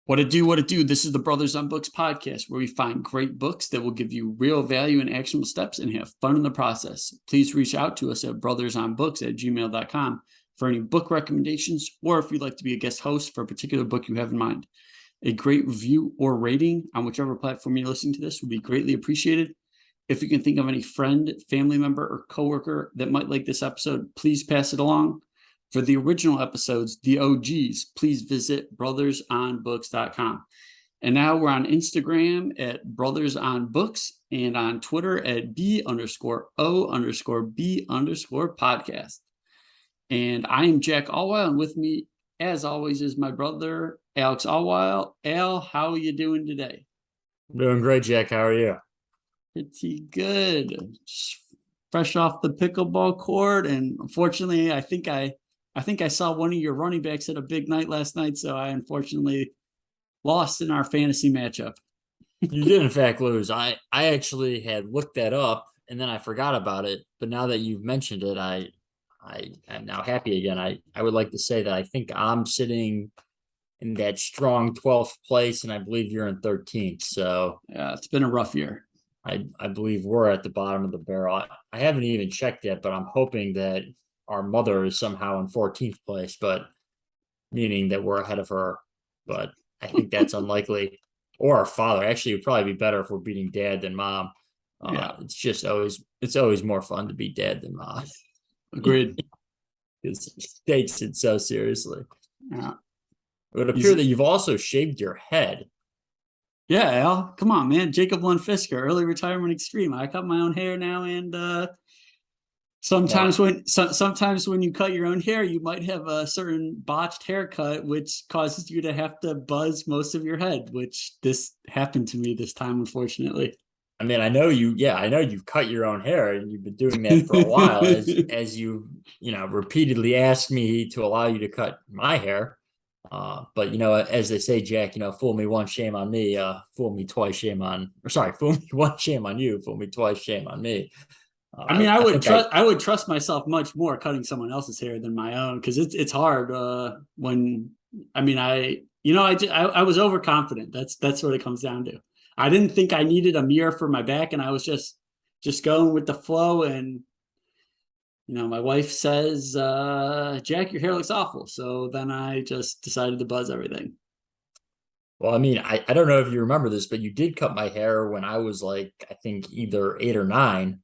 What it do, what it do. This is the Brothers on Books podcast, where we find great books that will give you real value and actionable steps and have fun in the process. Please reach out to us at brothersonbooks@gmail.com for any book recommendations, or if you'd like to be a guest host for a particular book you have in mind. A great review or rating on whichever platform you're listening to this would be greatly appreciated. If you can think of any friend, family member, or coworker that might like this episode, please pass it along. For the original episodes, the OGs, please visit brothersonbooks.com. And now we're on Instagram at brothersonbooks and on Twitter at B_O_B_podcast. And I am Jack Allwile, and with me, as always, is my brother, Aleks Allwile. Al, how are you doing today? I'm doing great, Jack. How are you? Pretty good. Fresh off the pickleball court, and unfortunately, I think I saw one of your running backs at a big night last night, so I unfortunately lost in our fantasy matchup. You did, in fact, lose. I actually had looked that up, and then I forgot about it. But now that you've mentioned it, I am now happy again. I would like to say that I think I'm sitting in that strong 12th place, and I believe you're in 13th. So yeah, it's been a rough year. I believe we're at the bottom of the barrel. I haven't even checked yet, but I'm hoping that our mother is somehow in 14th place, but meaning that we're ahead of her. But I think that's unlikely. Or our father. Actually, it would probably be better if we're beating dad than mom. Yeah. It's always more fun to beat dad than mom. Agreed. Because he takes it so seriously. Yeah. It would appear that you've also shaved your head. Yeah, Al, come on, man. Jacob Lundfisker, early retirement extreme. I cut my own hair now, and sometimes when you cut your own hair, you might have a certain botched haircut, which causes you to have to buzz most of your head, which this happened to me this time, unfortunately. I mean, I know you've cut your own hair, and you've been doing that for a while, as you repeatedly asked me to allow you to cut my hair. But as they say, Jack, fool me once, shame on me. Fool me twice, fool me once, shame on you. Fool me twice, shame on me. I mean, I would trust myself much more cutting someone else's hair than my own, because it's hard when I was overconfident. That's what it comes down to. I didn't think I needed a mirror for my back, and I was just going with the flow. And my wife says, Jack, your hair looks awful. So then I just decided to buzz everything. Well, I mean, I don't know if you remember this, but you did cut my hair when I was like, I think either 8 or 9.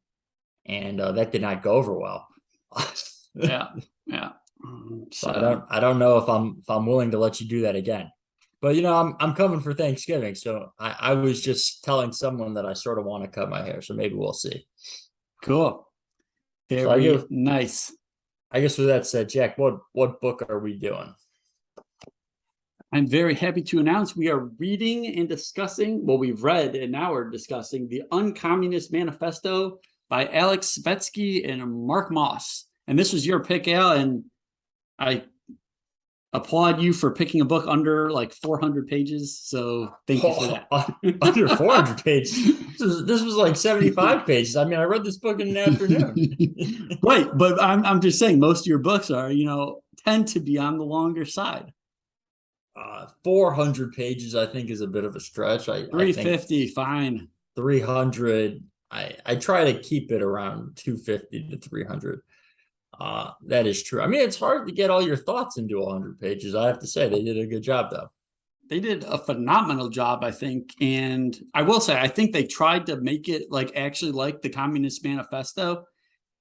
And that did not go over well. Yeah. So I don't know if I'm willing to let you do that again. But I'm coming for Thanksgiving, so I was just telling someone that I sort of want to cut my hair, so maybe we'll see. Cool. Very nice. I guess with that said, Jack, what book are we doing? I'm very happy to announce we are reading and discussing, well, we've read and now we're discussing the Uncommunist Manifesto by Aleks Svetski and Mark Moss. And this was your pick, Al, and I applaud you for picking a book under like 400 pages. So thank you for that. Under 400 pages? This was like 75 pages. I mean, I read this book in an afternoon. Right, but I'm just saying most of your books are, tend to be on the longer side. 400 pages, I think, is a bit of a stretch. 350, fine. 300. I try to keep it around 250 to 300. That is true. I mean, it's hard to get all your thoughts into 100 pages. I have to say they did a good job, though. They did a phenomenal job, I think. And I will say, I think they tried to make it actually like the Communist Manifesto,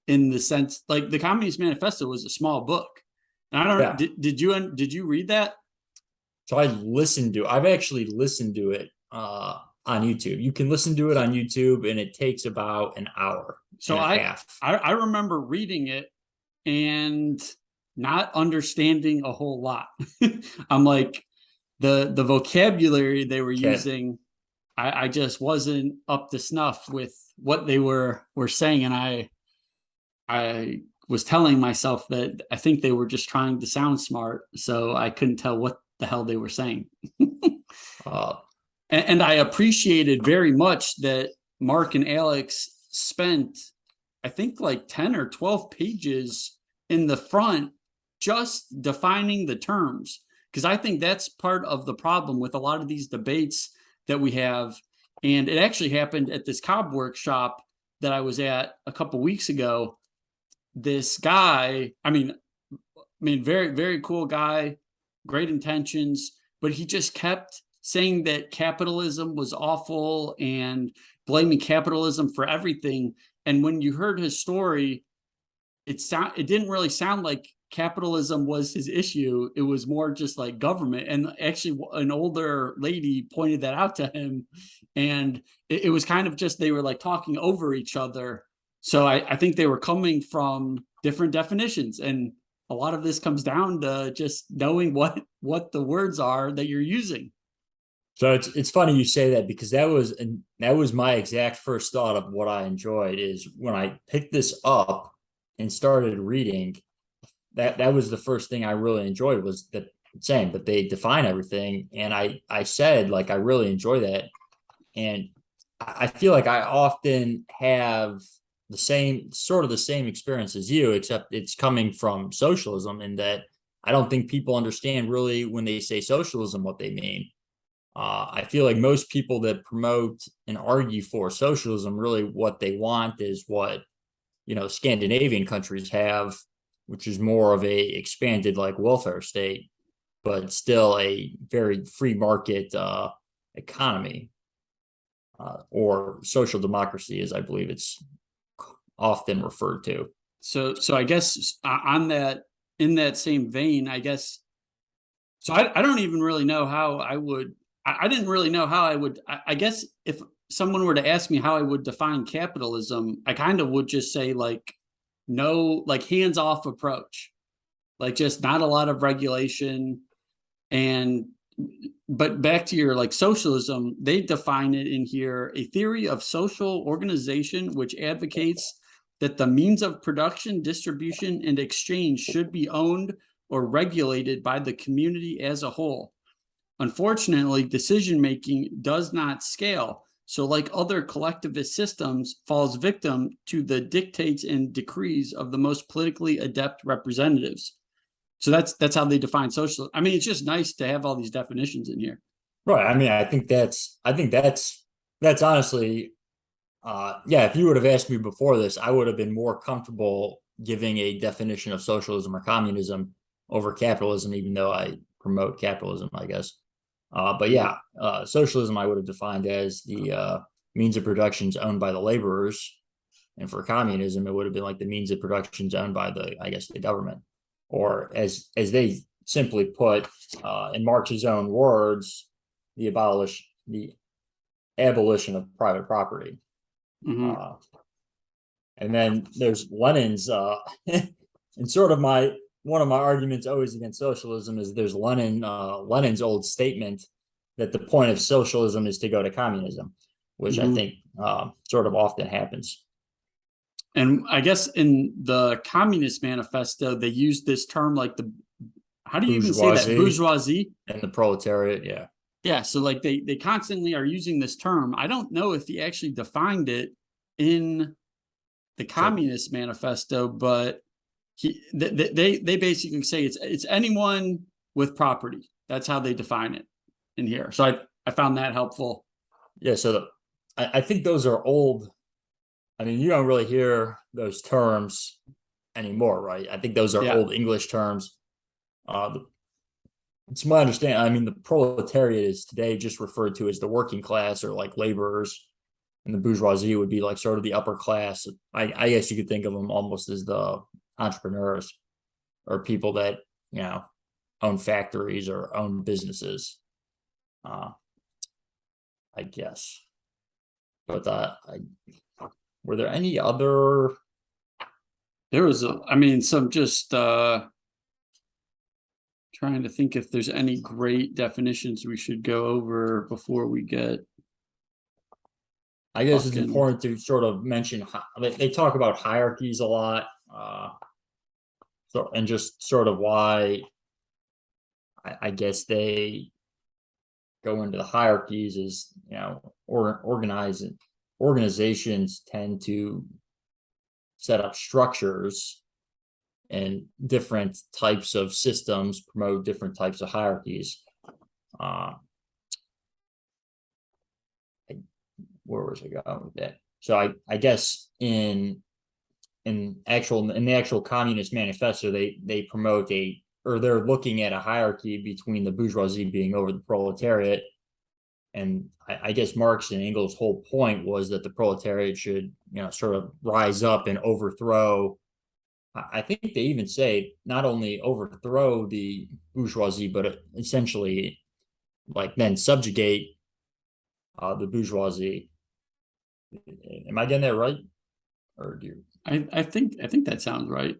in the sense, like the Communist Manifesto was a small book. And I don't know, did you read that? So I've actually listened to it on YouTube. You can listen to it on YouTube, and it takes about an hour. So I remember reading it and not understanding a whole lot. I'm like, the vocabulary they were using, I just wasn't up to snuff with what they were saying. And I was telling myself that I think they were just trying to sound smart, so I couldn't tell what the hell they were saying. And I appreciated very much that Mark and Aleks spent, I think, like 10 or 12 pages in the front just defining the terms. because I think that's part of the problem with a lot of these debates that we have. And it actually happened at this cob workshop that I was at a couple weeks ago. This guy, very, very cool guy, great intentions, but he just kept saying that capitalism was awful and blaming capitalism for everything. And when you heard his story, it didn't really sound like capitalism was his issue. It was more just like government. And actually, an older lady pointed that out to him, and it was kind of just they were like talking over each other. So I think they were coming from different definitions, and a lot of this comes down to just knowing what the words are that you're using. So it's funny you say that, because that was my exact first thought of what I enjoyed is when I picked this up and started reading. That was the first thing I really enjoyed, was that saying that they define everything, and I said, like, I really enjoy that, and I feel like I often have the same experience as you, except it's coming from socialism, in that I don't think people understand really when they say socialism what they mean. I feel like most people that promote and argue for socialism, really what they want is what, Scandinavian countries have, which is more of a expanded like welfare state, but still a very free market economy, or social democracy, as I believe it's often referred to. So I guess on that, in that same vein, I guess. So I don't even really know how I would. I didn't really know how I would. I guess if someone were to ask me how I would define capitalism, I kind of would just say like no, like hands off approach, like just not a lot of regulation. And but back to your like socialism, they define it in here: a theory of social organization which advocates that the means of production, distribution, and exchange should be owned or regulated by the community as a whole. Unfortunately, decision making does not scale. So, like other collectivist systems, falls victim to the dictates and decrees of the most politically adept representatives. So that's how they define socialism. I mean, it's just nice to have all these definitions in here. Right. I mean, I think that's honestly, yeah, if you would have asked me before this, I would have been more comfortable giving a definition of socialism or communism over capitalism, even though I promote capitalism, I guess. But yeah, socialism I would have defined as the means of productions owned by the laborers, and for communism it would have been like the means of productions owned by I guess, the government, or as they simply put, in Marx's own words, the abolition of private property. Mm-hmm. And then there's Lenin's, and sort of one of my arguments always against socialism is there's Lenin's old statement that the point of socialism is to go to communism, which I think sort of often happens. And I guess in the Communist Manifesto, they use this term like how do you even say that? Bourgeoisie and the proletariat. Yeah. Yeah. So like they constantly are using this term. I don't know if he actually defined it in the Communist Manifesto, but they basically say it's anyone with property. That's how they define it in here. So I found that helpful. Yeah. So I think those are old. I mean, you don't really hear those terms anymore, right? I think those are old English terms. It's my understanding. I mean, the proletariat is today just referred to as the working class, or like laborers, and the bourgeoisie would be like sort of the upper class. I guess you could think of them almost as the entrepreneurs, or people that, own factories or own businesses. I guess. But were there any other? There was some just trying to think if there's any great definitions we should go over before we get. I guess it's important to sort of mention, they talk about hierarchies a lot, and just sort of why I guess they go into the hierarchies is, organizations tend to set up structures and different types of systems promote different types of hierarchies. Where was I going with that? So I guess in the actual Communist Manifesto, they promote they're looking at a hierarchy between the bourgeoisie being over the proletariat. And I guess Marx and Engels' whole point was that the proletariat should, sort of rise up and overthrow. I think they even say not only overthrow the bourgeoisie, but essentially like then subjugate the bourgeoisie. Am I getting that right? Or do you? I think that sounds right.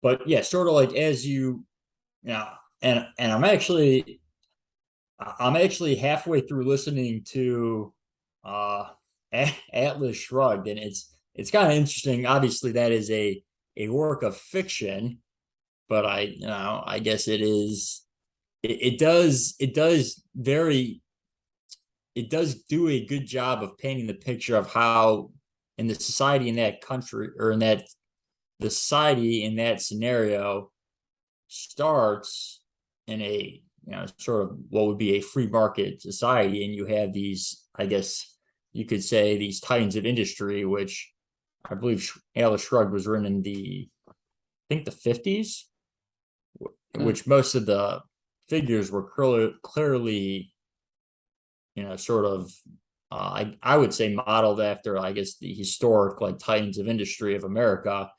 But yeah, sort of like as you, and I'm actually halfway through listening to Atlas Shrugged, and it's kind of interesting. Obviously, that is a work of fiction, but I guess it is. It does do a good job of painting the picture of how in the society in that country, or in that the society in that scenario starts in a sort of what would be a free market society, and you have these, I guess you could say, these titans of industry, which I believe Atlas Shrugged was written in I think the 50s, which most of the figures were clearly sort of I would say modeled after, I guess, the historic like titans of industry of America,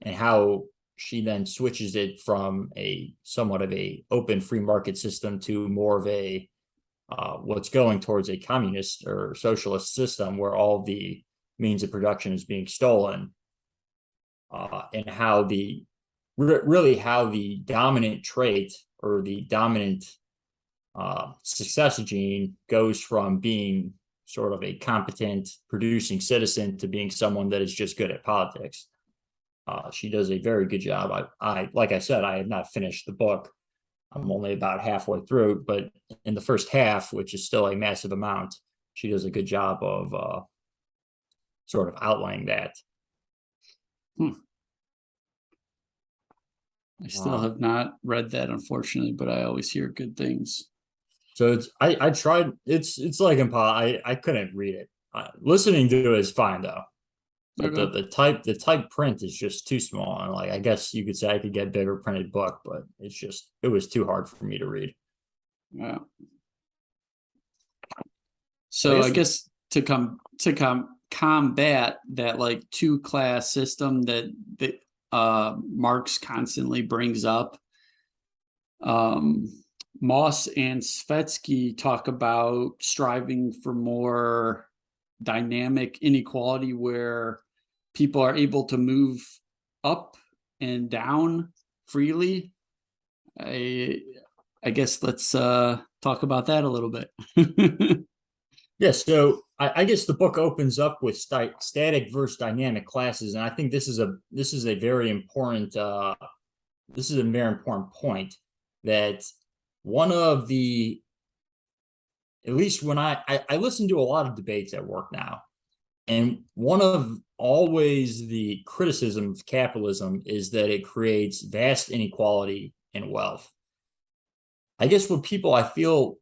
and how she then switches it from a somewhat of a open free market system to more of a what's going towards a communist or socialist system where all the means of production is being stolen, and how how the dominant trait, or the dominant success gene, goes from being sort of a competent producing citizen to being someone that is just good at politics. She does a very good job. I like I said, I have not finished the book. I'm only about halfway through, but in the first half, which is still a massive amount, she does a good job of sort of outlining that. I still have not read that, unfortunately, but I always hear good things. So I tried. It's like impossible. I couldn't read it. Listening to it is fine though. But Okay. the type print is just too small, and like I guess you could say I could get bigger printed book, but it was too hard for me to read. Yeah. But I So I guess guess to combat that like two class system that Marx constantly brings up, um, Moss and Svetski talk about striving for more dynamic inequality where people are able to move up and down freely. I guess let's talk about that a little bit. yeah. So I guess the book opens up with static versus dynamic classes, and I think this is a very important point, that one of the, at least when I listen to a lot of debates at work now, and one of always the criticism of capitalism is that it creates vast inequality in wealth. I guess what people, I feel,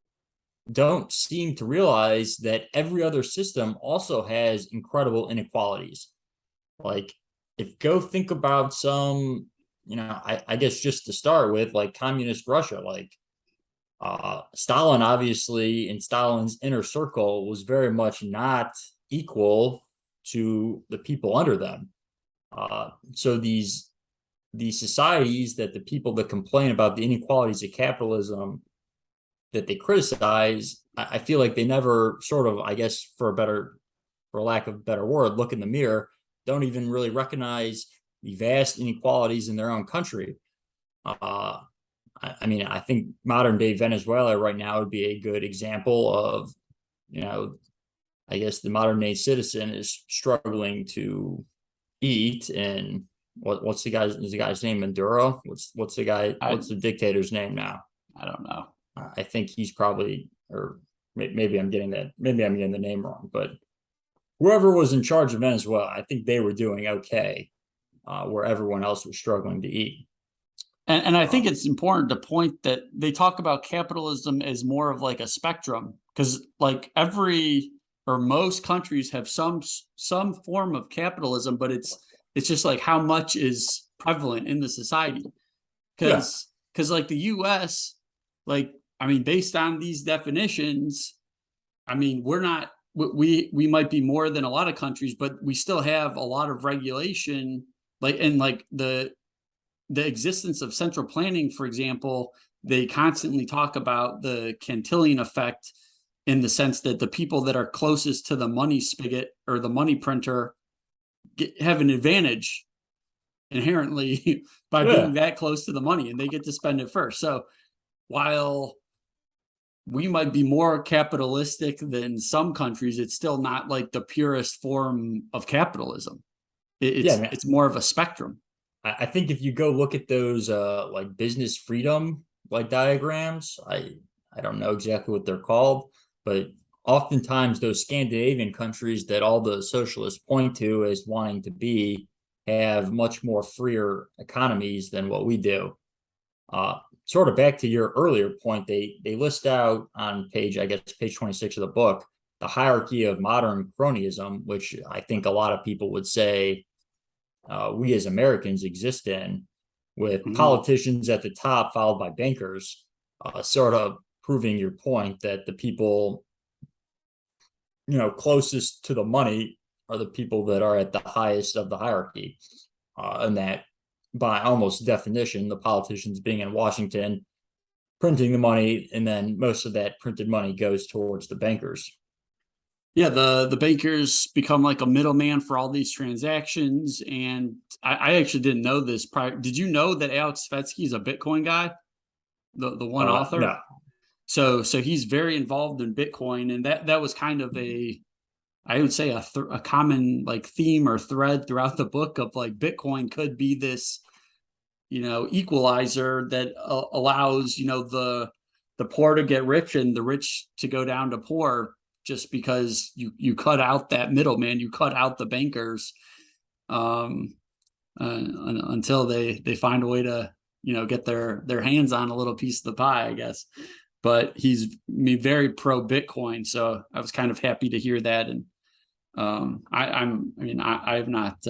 don't seem to realize that every other system also has incredible inequalities. Like, if go think about some, I guess just to start with, like communist Russia, like Stalin, obviously, in Stalin's inner circle, was very much not equal to the people under them. So these societies, that the people that complain about the inequalities of capitalism that they criticize, I feel like they never sort of, I guess, for lack of a better word, look in the mirror, don't even really recognize the vast inequalities in their own country. I mean, I think modern day Venezuela right now would be a good example of, I guess the modern day citizen is struggling to eat. And what's the guy's name? Maduro? What's the dictator's name now? I don't know. I think he's probably, or maybe I'm getting the name wrong, but whoever was in charge of Venezuela, I think they were doing okay. where everyone else was struggling to eat. And I think it's important to point that they talk about capitalism as more of like a spectrum, because like every or most countries have some form of capitalism, but it's just like how much is prevalent in the society. Yeah. Because like the US, like I mean, based on these definitions, I mean, we're not we might be more than a lot of countries, but we still have a lot of regulation, like and like the existence of central planning, for example. They constantly talk about the Cantillon effect in the sense that the people that are closest to the money spigot or the money printer have an advantage inherently by Yeah. being that close to the money, and they get to spend it first. So while we might be more capitalistic than some countries, it's still not like the purest form of capitalism. Yeah, It's man. it's more of a spectrum. I think if you go look at those like business freedom like diagrams, I don't know exactly what they're called, but oftentimes those Scandinavian countries that all the socialists point to as wanting to be have much more freer economies than what we do. Sort of back to your earlier point, they list out on I guess page 26 of the book, the hierarchy of modern cronyism, which I think a lot of people would say we as Americans exist in, with Mhm. politicians at the top, followed by bankers, sort of proving your point that the people, closest to the money are the people that are at the highest of the hierarchy. And that by almost definition, the politicians being in Washington, printing the money, and then most of that printed money goes towards the bankers. Yeah, the bankers become like a middleman for all these transactions. And I actually didn't know this prior. Did you know that Aleks Svetski is a Bitcoin guy, the one author? No. So he's very involved in Bitcoin, and that was kind of I would say a common like theme or thread throughout the book of like Bitcoin could be this equalizer that allows the poor to get rich and the rich to go down to poor, just because you cut out that middleman, you cut out the bankers, um, until they find a way to get their hands on a little piece of the pie, I guess. But he's very pro Bitcoin, so I was kind of happy to hear that. And I've not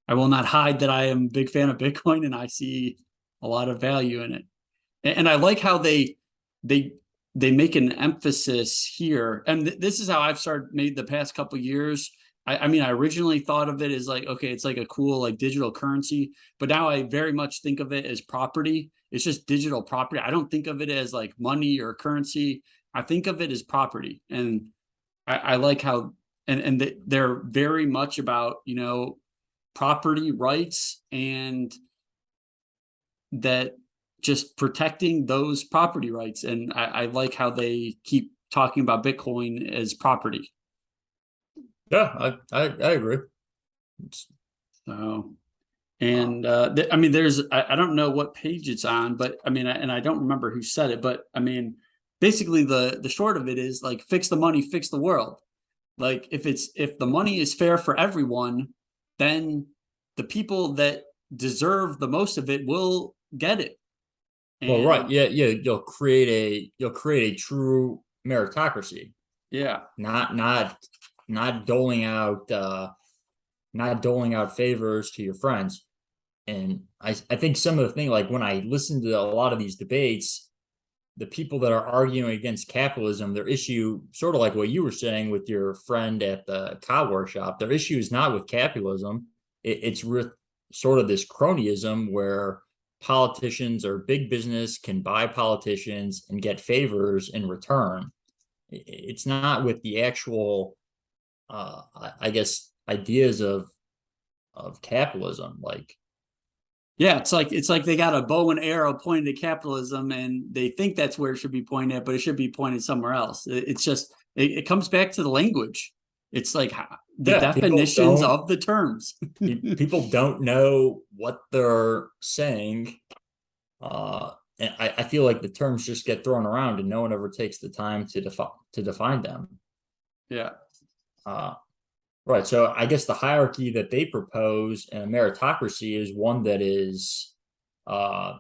I will not hide that I am a big fan of Bitcoin, and I see a lot of value in it. And I like how they they make an emphasis here. And this is how I've started made the past couple years. I mean, I originally thought of it as like, okay, it's like a cool like digital currency, but now I very much think of it as property. It's just digital property. I don't think of it as like money or currency. I think of it as property. And I like how and they're very much about property rights, and that just protecting those property rights. And I like how they keep talking about Bitcoin as property. Yeah, I agree. So, Uh, and I mean, I don't know what page it's on, but I mean, and I don't remember who said it, but I mean, basically the short of it is like, fix the money, fix the world. Like if the money is fair for everyone, then the people that deserve the most of it will get it. well, right, And yeah, yeah, you'll create a true meritocracy, yeah, not doling out favors to your friends. And I think some of the thing, like when I listen to a lot of these debates, the people that are arguing against capitalism, their issue, sort of like what you were saying with your friend at the car workshop, their issue is not with capitalism. It's with sort of this cronyism where politicians or big business can buy politicians and get favors in return. It's not with the actual, I guess, ideas of capitalism. Like, yeah, it's like they got a bow and arrow pointed at capitalism, and they think that's where it should be pointed at, but it should be pointed somewhere else. It's just it comes back to the language. It's like the yeah, definitions of the terms. people don't know what they're saying. And I feel like the terms just get thrown around and no one ever takes the time to define them. Yeah. Uh, Right. So I guess the hierarchy that they propose in a meritocracy is one that is, uh,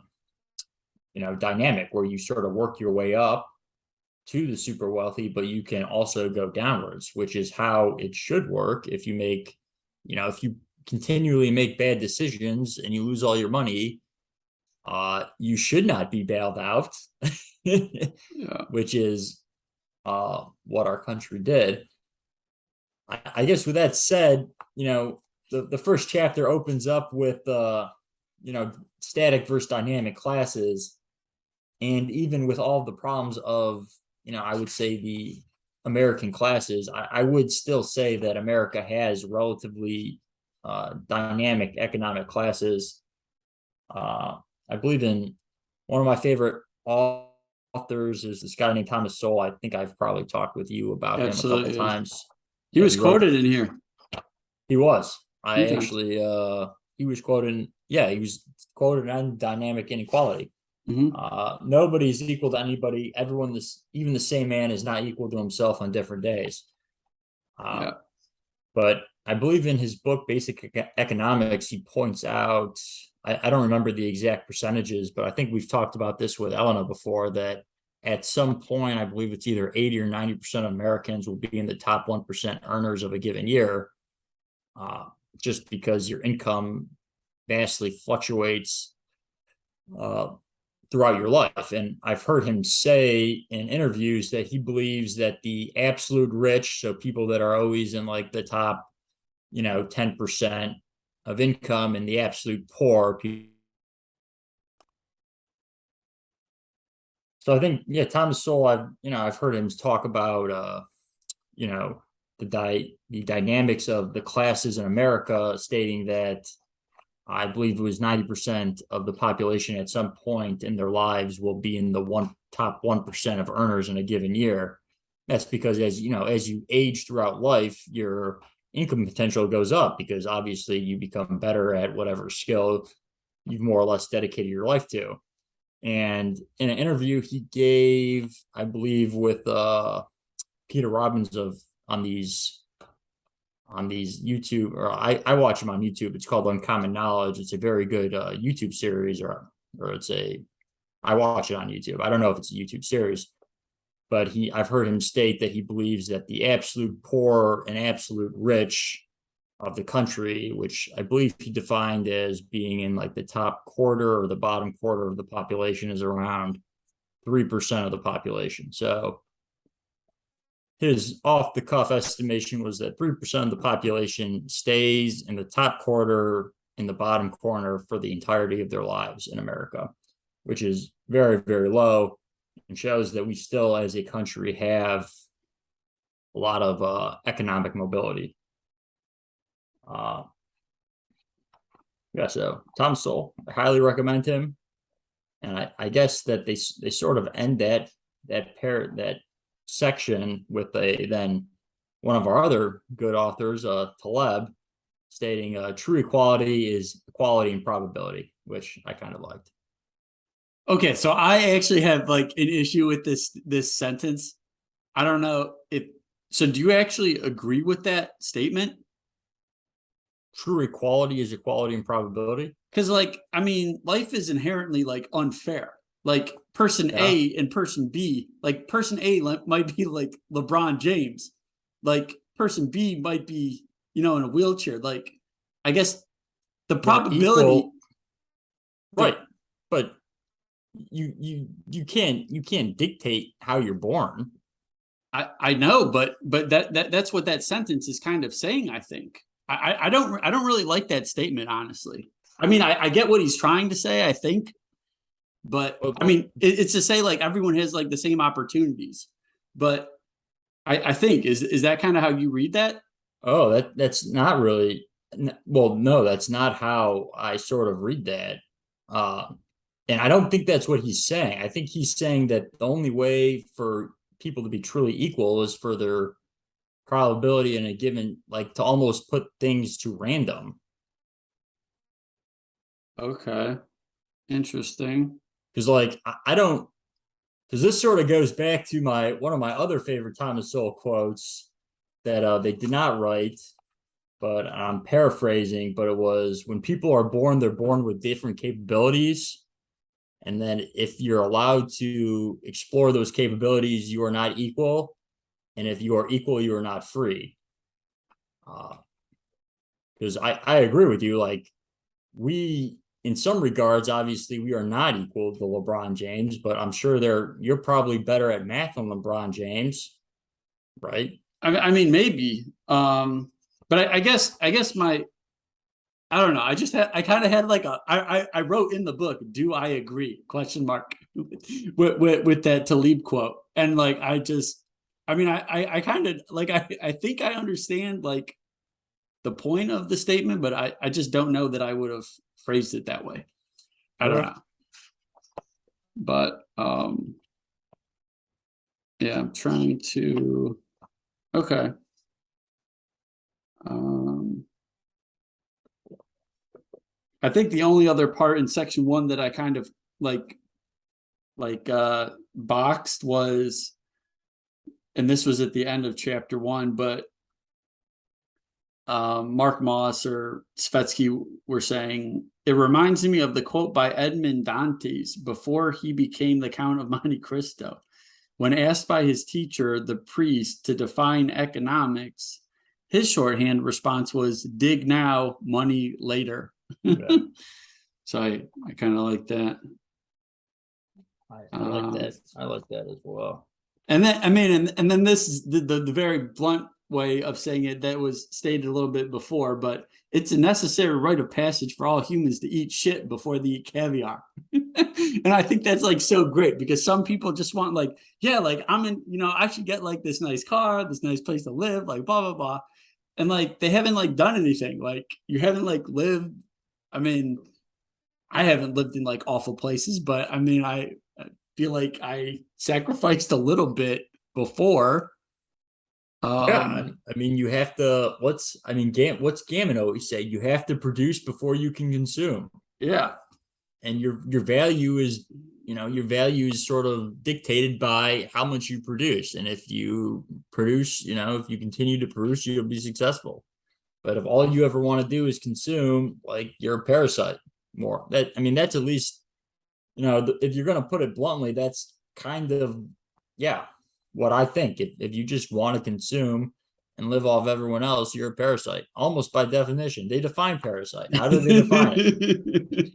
dynamic, where you sort of work your way up to the super wealthy, but you can also go downwards, which is how it should work. If you continually make bad decisions and you lose all your money, you should not be bailed out, Yeah, which is what our country did. I guess with that said, the first chapter opens up with static versus dynamic classes, and even with all the problems of I would say the American classes, I would still say that America has relatively dynamic economic classes. I believe in one of my favorite authors is this guy named Thomas Sowell. I think I've probably talked with you about him a couple absolutely. times. He That was he wrote. quoted in here He was. a few I times. actually he was quoted. Yeah, he was quoted on dynamic inequality. Hmm. Nobody's equal to anybody. Even the same man is not equal to himself on different days. Uh, Yeah. but I believe in his book, Basic Economics, he points out, I don't remember the exact percentages, but I think we've talked about this with Elena before, that at some point, I believe it's either 80 or 90% of Americans will be in the top 1% earners of a given year, uh, just because your income vastly fluctuates uh, throughout your life. And I've heard him say in interviews that he believes that the absolute rich, so people that are always in like the top, 10% of income, and the absolute poor. So I think, yeah, Thomas Sowell, I've heard him talk about, you know, the dynamics of the classes in America, stating that I believe it was 90% of the population at some point in their lives will be in the top 1% of earners in a given year. That's because as you age throughout life, your income potential goes up, because obviously you become better at whatever skill you've more or less dedicated your life to. And in an interview he gave, I believe, with Peter Robbins of on these YouTube, or I watch them on YouTube. It's called Uncommon Knowledge. It's a very good YouTube series, or I watch it on YouTube. I don't know if it's a YouTube series, but I've heard him state that he believes that the absolute poor and absolute rich of the country, which I believe he defined as being in like the top quarter or the bottom quarter of the population, is around 3% of the population. So his off the cuff estimation was that 3% of the population stays in the top quarter, in the bottom corner, for the entirety of their lives in America, which is very, very low, and shows that we still, as a country, have a lot of economic mobility. Uh, yeah, so Tom Sowell, I highly recommend him, and I guess that they sort of end that section with one of our other good authors, Taleb, stating true equality is equality in probability, which I kind of liked. Okay, so I actually have like an issue with this sentence. I don't know if so. Do you actually agree with that statement? True equality is equality in probability. Because like I mean, life is inherently like unfair. Like person Yeah. A and person B, like person A might be like LeBron James, like person B might be in a wheelchair. Like I guess the They're probability. equal, right? But you can't dictate how you're born. I know, but that's what that sentence is kind of saying. I think I don't really like that statement, honestly. I mean, I get what he's trying to say. I think, but I Well, mean, it's to say like everyone has like the same opportunities. But I think is that kind of how you read that? oh, that's not really. Well, no, that's not how I sort of read that. Uh, and I don't think that's what he's saying. I think he's saying that the only way for people to be truly equal is for their probability in a given, like, to almost put things to random. Okay, interesting. Because like I don't, because this sort of goes back to my one of my other favorite Thomas Sowell quotes that they did not write. but I'm paraphrasing, but it was when people are born, they're born with different capabilities. And then if you're allowed to explore those capabilities, you are not equal. And if you are equal, you are not free. Because I agree with you. Like, we, in some regards, obviously, we are not equal to LeBron James, but I'm sure you're probably better at math than LeBron James, right? I mean, maybe. But I guess I don't know. I kind of had like I wrote in the book, "Do I agree?" question mark with that Talib quote, and like I mean, I kind of like I think I understand like the point of the statement, but I just don't know that I would have phrased it that way. I don't Yeah. know, but yeah, I'm trying to. Okay. Um, I think the only other part in section 1 that I kind of boxed was, and this was at the end of chapter 1, but Mark Moss or Svetsky were saying it reminds me of the quote by Edmond Dantes before he became the Count of Monte Cristo. When asked by his teacher, the priest, to define economics, his shorthand response was dig now, money later. Yeah. So I kind of like that. I like that. I like that as well. And then I mean, and then this is the very blunt way of saying it that was stated a little bit before, but it's a necessary rite of passage for all humans to eat shit before they eat caviar. And I think that's like so great because some people just want like, yeah, like I'm in, I should get like this nice car, this nice place to live, like blah blah blah. And like they haven't like done anything. Like you haven't like lived. I mean, I haven't lived in like awful places, but I mean, I feel like I sacrificed a little bit before. Yeah, I mean, you have to. What's Gammon always say? You have to produce before you can consume, Yeah. and your value is, your value is sort of dictated by how much you produce. And if you produce, if you continue to produce, you'll be successful. But if all you ever want to do is consume, like you're a parasite. More that I mean, that's at least, if you're going to put it bluntly, that's kind of, yeah, what I think. If you just want to consume and live off everyone else, you're a parasite. Almost by definition. They define parasite. How do they define it?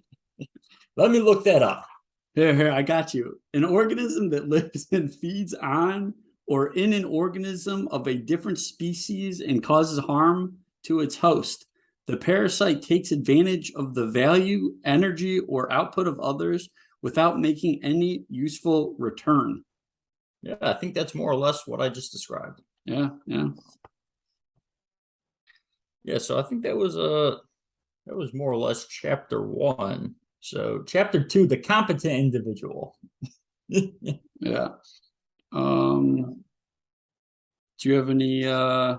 Let me look that up. Here, I got you. An organism that lives and feeds on or in an organism of a different species and causes harm to its host. The parasite takes advantage of the value, energy, or output of others without making any useful return. Yeah, I think that's more or less what I just described. Yeah, yeah. Yeah, so I think that was more or less chapter 1. So chapter 2, the competent individual. Yeah. Do you have any trying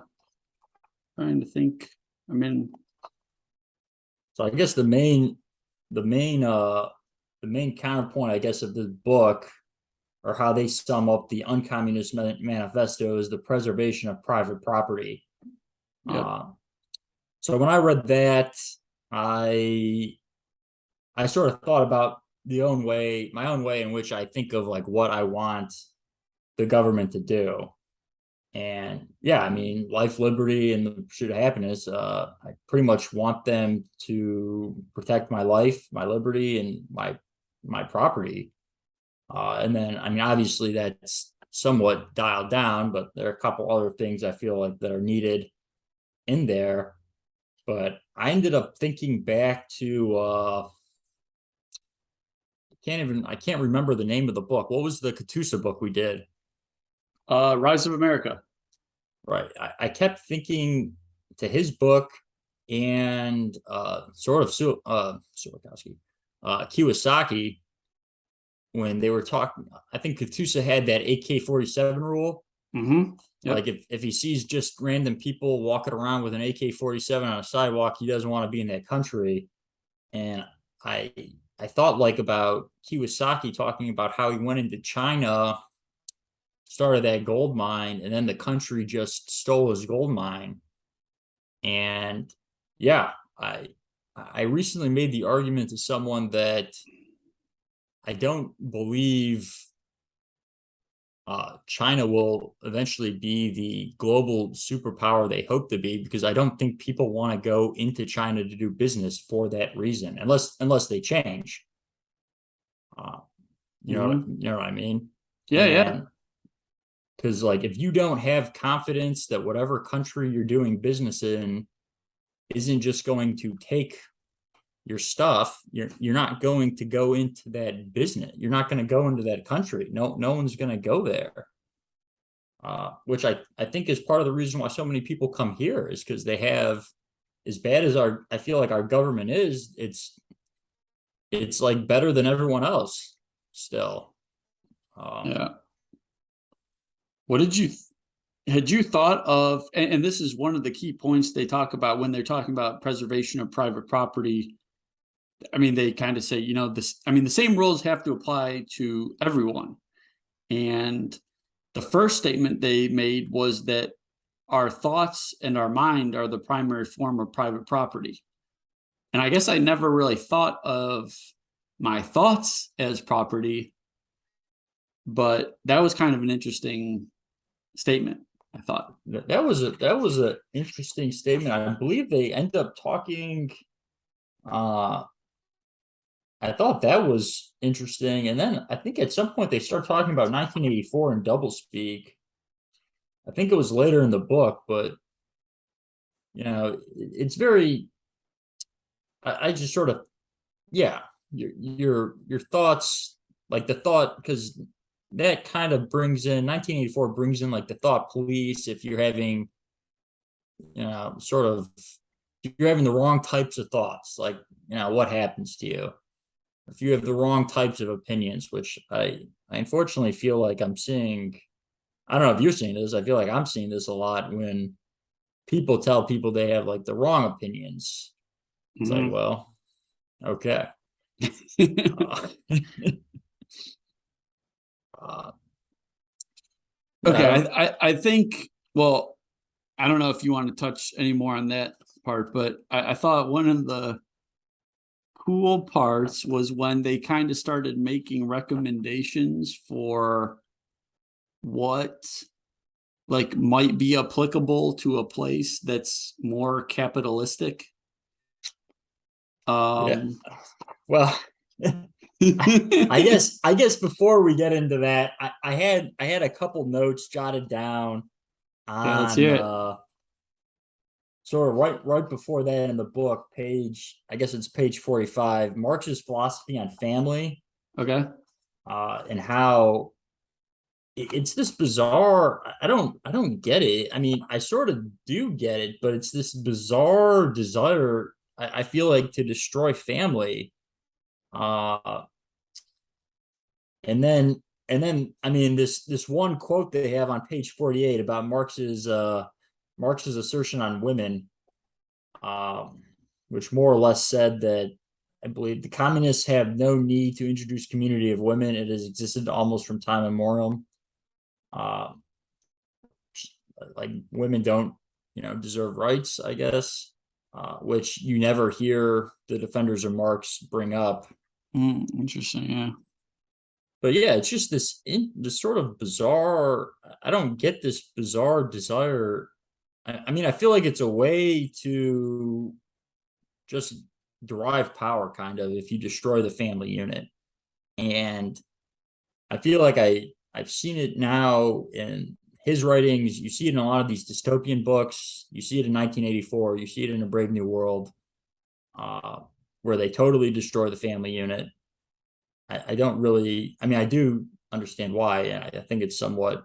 to think? I mean, so I guess the main counterpoint, I guess, of this book, or how they sum up the Uncommunist Manifesto, is the preservation of private property. yep. So when I read that, I sort of thought about my own way in which I think of like what I want the government to do. And yeah, I mean, life, liberty, and the pursuit of happiness. I pretty much want them to protect my life, my liberty, and my property. And then, I mean, obviously that's somewhat dialed down, but there are a couple other things I feel like that are needed in there. But I ended up thinking back to I can't remember the name of the book. What was the Katusa book we did? Rise of America. Right. I kept thinking to his book and sort of Kiyosaki, when they were talking. I think Katusa had that AK-47 rule. Mm-hmm. Yep. Like if he sees just random people walking around with an AK-47 on a sidewalk, he doesn't want to be in that country. And I I thought like about Kiyosaki talking about how he went into China, started that gold mine, and then the country just stole his gold mine. And yeah, I recently made the argument to someone that I don't believe China will eventually be the global superpower they hope to be, because I don't think people want to go into China to do business for that reason, unless they change. Uh, you know what I mean? Yeah, yeah. And because like if you don't have confidence that whatever country you're doing business in isn't just going to take your stuff, you're not going to go into that business. You're not going to go into that country. No one's going to go there. Which I think is part of the reason why so many people come here, is because they have, as bad as I feel like our government is, it's like better than everyone else still. Yeah. What had you thought of, and this is one of the key points they talk about when they're talking about preservation of private property. I mean, they kind of say, the same rules have to apply to everyone. And the first statement they made was that our thoughts and our mind are the primary form of private property. And I guess I never really thought of my thoughts as property, but that was kind of an interesting statement, I thought. That was an interesting statement. I believe they end up talking. I thought that was interesting, and then I think at some point they start talking about 1984 and doublespeak. I think it was later in the book, but it's very. I just sort of, yeah, your thoughts, like the thought, because that kind of brings in 1984 brings in like the thought police. If you're having, sort of, if you're having the wrong types of thoughts, like what happens to you if you have the wrong types of opinions, which I unfortunately feel like I'm seeing. I don't know if you're seeing this. I feel like I'm seeing this a lot when people tell people they have like the wrong opinions. It's like, well, okay. uh, Okay, yeah, I think, well, I don't know if you want to touch any more on that part, but I thought one of the cool parts was when they kind of started making recommendations for what like might be applicable to a place that's more capitalistic. yeah. Um, Well, I guess before we get into that, I had a couple notes jotted down yeah, let's hear on it. sort of right before that in the book, I guess it's page 45, Marx's philosophy on family, Okay. and how it's this bizarre. I don't get it. I mean, I sort of do get it, but it's this bizarre desire, I feel like, to destroy family. Uh, and then I mean this one quote they have on page 48 about Marx's assertion on women, um, which more or less said that I believe the communists have no need to introduce community of women. It has existed almost from time immemorial. Uh, like women don't, deserve rights, I guess, which you never hear the defenders of Marx bring up. Interesting. Yeah. But yeah, it's just this sort of bizarre. I don't get this bizarre desire. I mean, I feel like it's a way to just derive power, kind of, if you destroy the family unit. And I feel like I've seen it now in his writings. You see it in a lot of these dystopian books. You see it in 1984. You see it in A Brave New World, uh, where they totally destroy the family unit. I don't really. I mean, I do understand why, and I think it's somewhat.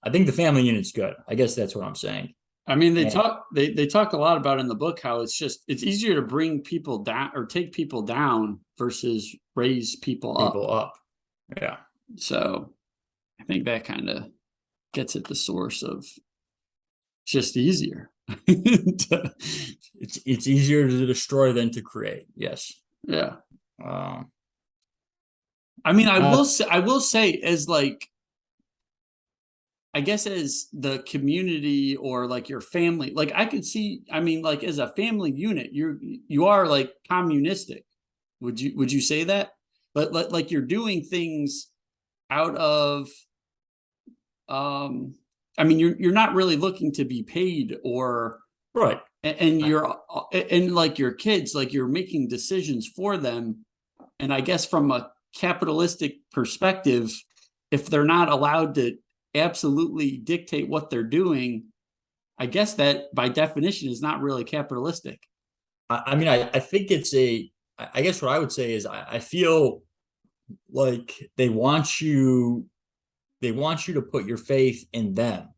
I think the family unit's good. I guess that's what I'm saying. I mean, And they talk a lot about in the book how it's easier to bring people down or take people down versus raise people up. people up. Yeah. So I think that kind of gets at the source of it's just easier. It's easier to destroy than to create. Yes. Yeah. Um, I mean, uh, I will say as like I guess as the community or like your family, like I could see, I mean, like as a family unit, you are like communistic. Would you say that? But like you're doing things out of um I mean you're not really looking to be paid or Right. and you're and like your kids, like you're making decisions for them. And I guess from a capitalistic perspective, if they're not allowed to absolutely dictate what they're doing, I guess that by definition is not really capitalistic. I mean, I think it's I guess what I would say is I feel like they want you to put your faith in them.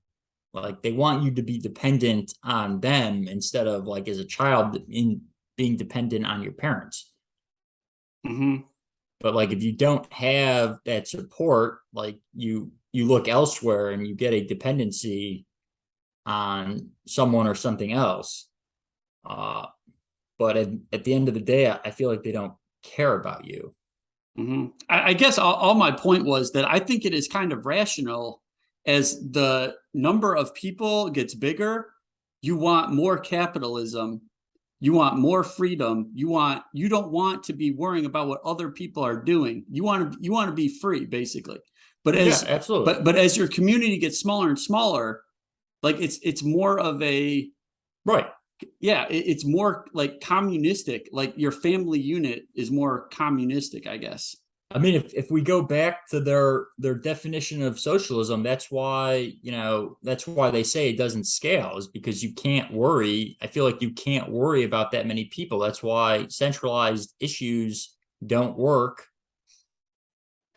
Like they want you to be dependent on them instead of like as a child in being dependent on your parents. Mm-hmm. But like if you don't have that support, like you look elsewhere and you get a dependency on someone or something else. Uh, but at the end of the day, I feel like they don't care about you. Mm-hmm. I guess all my point was that I think it is kind of rational as the number of people gets bigger, you want more capitalism, you want more freedom, you don't want to be worrying about what other people are doing. You want to be free basically. But Yeah, as absolutely. but as your community gets smaller and smaller, like it's more of a Right. yeah, it's more like communistic. Like your family unit is more communistic, I guess. I mean, if we go back to their definition of socialism, that's why, that's why they say it doesn't scale, is because you can't worry. I feel like you can't worry about that many people. That's why centralized issues don't work.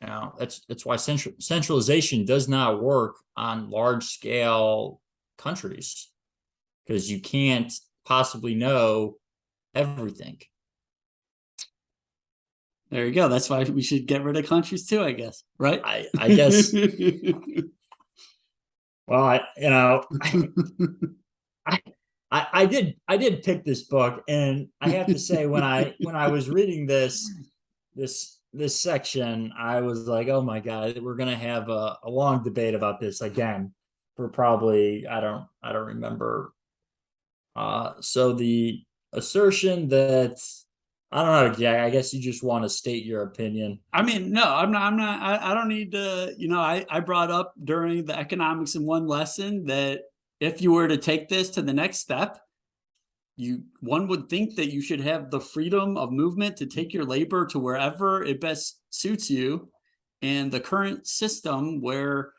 That's why centralization does not work on large scale countries, because you can't possibly know everything. There you go. That's why we should get rid of countries too, I guess. Right? I guess. Well, I, I did pick this book, and I have to say when I was reading this section, I was like, oh my God, we're gonna have a long debate about this again for probably I don't remember. So the assertion that I don't know, Jack, I guess you just want to state your opinion. I mean, no, I'm not, I don't need to, I brought up during the economics in one lesson that if you were to take this to the next step, one would think that you should have the freedom of movement to take your labor to wherever it best suits you. And the current system where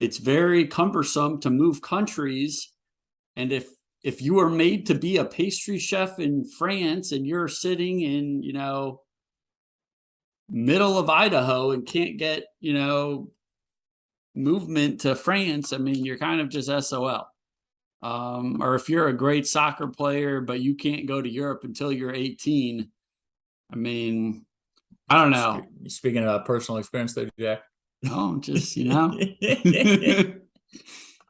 it's very cumbersome to move countries, and if you are made to be a pastry chef in France and you're sitting in, middle of Idaho and can't get, movement to France, I mean, you're kind of just SOL. Or if you're a great soccer player, but you can't go to Europe until you're 18, I mean, I don't know. Speaking of personal experience there, Jack. No, just,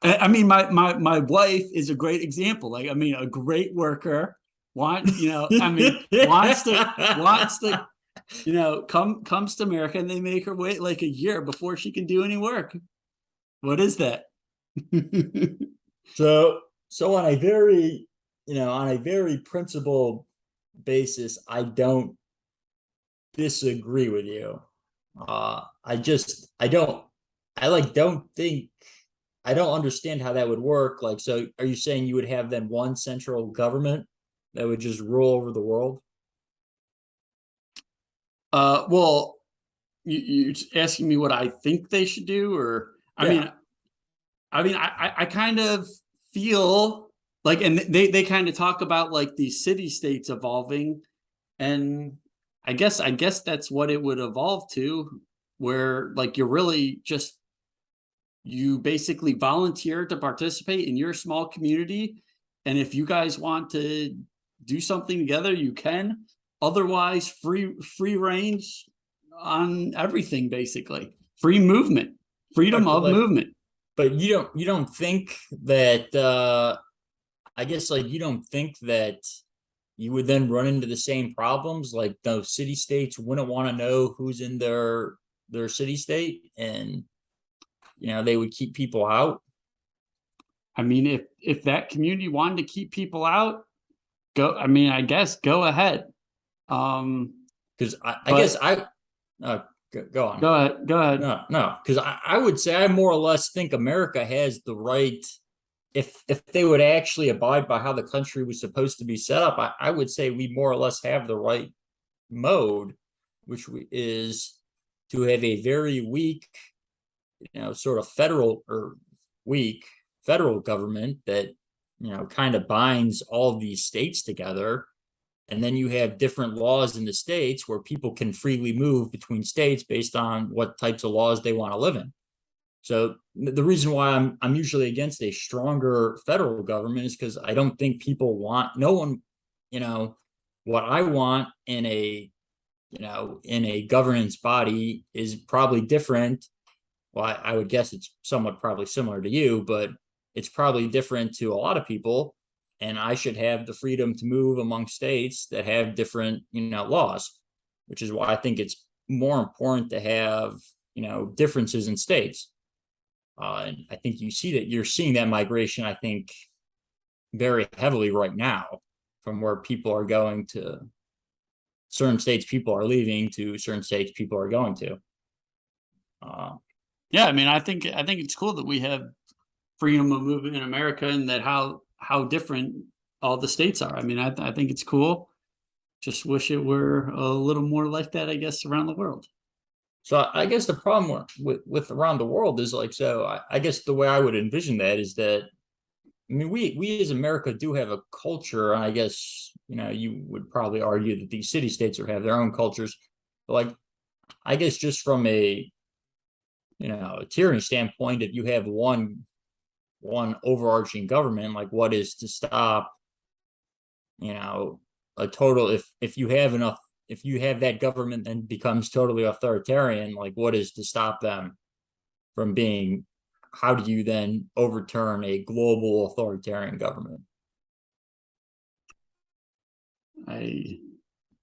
I mean, my wife is a great example. Like, I mean, a great worker, wants to, comes to America and they make her wait like a year before she can do any work. What is that? So on a very principled basis, I don't disagree with you. I don't understand how that would work. Like, so are you saying you would have then one central government that would just rule over the world? Well, you're asking me what I think they should do, or Yeah. I kind of feel like, and they kind of talk about like these city states evolving, and I guess that's what it would evolve to, where like you're really just you basically volunteer to participate in your small community, and if you guys want to do something together, you can. Otherwise, free range on everything, basically free movement, freedom But of like, movement. but you don't think that I guess like you don't think that you would then run into the same problems, like those city states wouldn't want to know who's in their city state, and they would keep people out. I mean, if that community wanted to keep people out, go. I mean, I guess go ahead. Because I guess go on. Go ahead. Go ahead. No, because I would say I more or less think America has the right. If they would actually abide by how the country was supposed to be set up, I would say we more or less have the right mode, which is to have a very weak, sort of weak federal government that, kind of binds all of these states together. And then you have different laws in the states where people can freely move between states based on what types of laws they want to live in. So the reason why I'm usually against a stronger federal government is because I don't think people want, no one, what I want in a governance body is probably different. Well, I would guess it's somewhat probably similar to you, but it's probably different to a lot of people. And I should have the freedom to move among states that have different, laws, which is why I think it's more important to have, differences in states. And I think you're seeing that migration, I think, very heavily right now, from where people are going to certain states, people are leaving to certain states, people are going to. Yeah, I mean, I think it's cool that we have freedom of movement in America, and that how different all the states are. I mean, I think it's cool. Just wish it were a little more like that, I guess, around the world. So I guess the problem with around the world is like, so I guess the way I would envision that is that, I mean, we as America do have a culture, and I guess, you would probably argue that these city states have their own cultures. But like, I guess just from a tyranny standpoint, if you have one overarching government, like what is to stop, a total, if you have enough, if you have that government then becomes totally authoritarian, like what is to stop them from being, how do you then overturn a global authoritarian government? I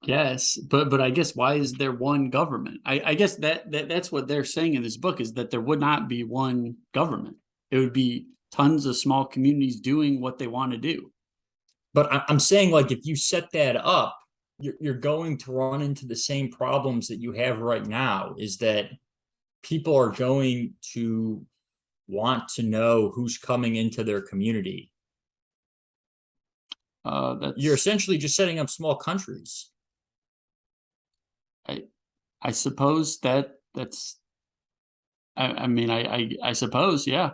guess, but I guess, why is there one government? I guess that's what they're saying in this book, is that there would not be one government. It would be tons of small communities doing what they want to do. But I'm saying, like, if you set that up, you're going to run into the same problems that you have right now, is that people are going to want to know who's coming into their community. You're essentially just setting up small countries. I suppose that's I mean, I suppose, yeah.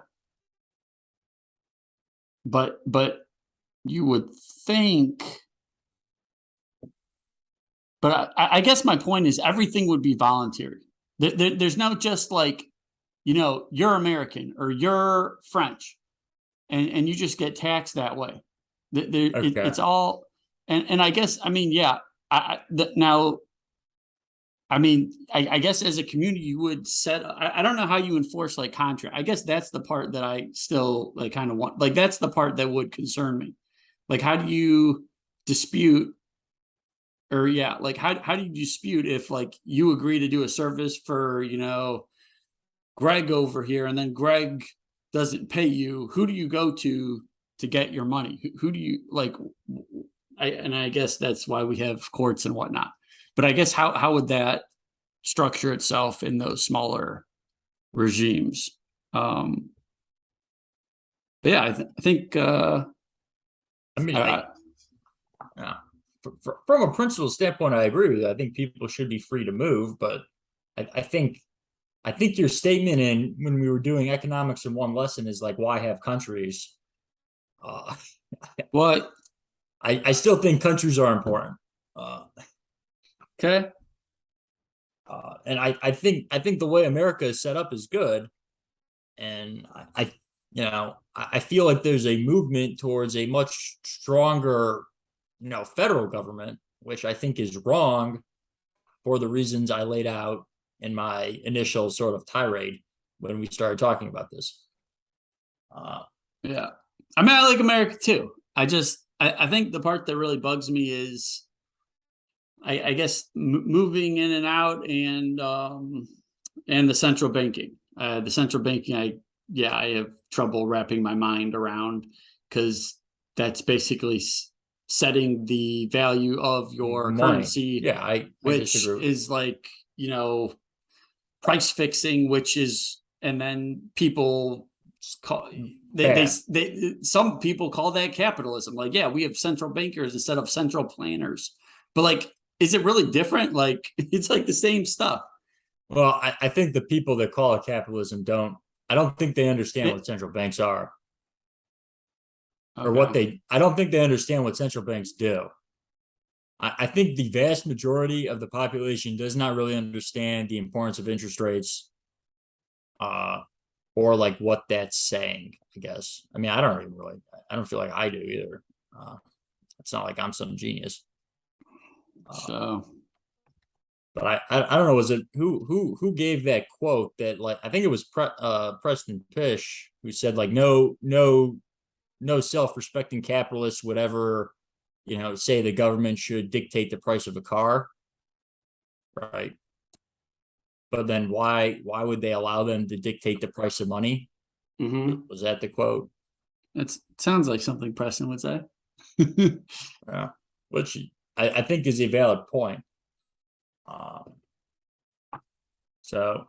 But you would think, but I guess my point is everything would be voluntary. There's no just like, you're American or you're French, and you just get taxed that way. It's all, and I guess, I mean, yeah, now, I mean, I guess as a community you would set, I don't know how you enforce like contract. I guess that's the part that I still like kind of want, like that's the part that would concern me. Like, how do you dispute, or yeah, like how do you dispute if like you agree to do a service for, Greg over here, and then Greg doesn't pay you? Who do you go to get your money? Who do you like? I guess that's why we have courts and whatnot. But I guess how would that structure itself in those smaller regimes? But yeah, I think. I mean, yeah, from a principle standpoint, I agree with you. I think people should be free to move, but I think your statement in when we were doing economics in one lesson is like, why have countries? What? I still think countries are important. Okay. And I think the way America is set up is good, and I feel like there's a movement towards a much stronger, federal government, which I think is wrong for the reasons I laid out in my initial sort of tirade when we started talking about this. Yeah, I mean, I like America too. I think the part that really bugs me is, I guess, moving in and out, and the central banking. The central banking, I yeah, I have trouble wrapping my mind around, because that's basically setting the value of your Money. currency, Yeah, I which disagree. is like, price fixing, which is, and then people call, Bad. some people call that capitalism. Like, yeah, we have central bankers instead of central planners, but like, is it really different? Like, it's like the same stuff. Well, I think the people that call it capitalism I don't think they understand They, what central banks are or okay. I don't think they understand what central banks do. I think the vast majority of the population does not really understand the importance of interest rates, uh, or like what that's saying, I guess. I mean, I don't feel like I do either. It's not like I'm some genius. So But I don't know. Was it who gave that quote that, like, I think it was Preston Pish who said, like, no self-respecting capitalist would ever, say the government should dictate the price of a car, right? But then why would they allow them to dictate the price of money? mhm. Was that the quote? It sounds like something Preston would say. Yeah, which I think is a valid point. Um, so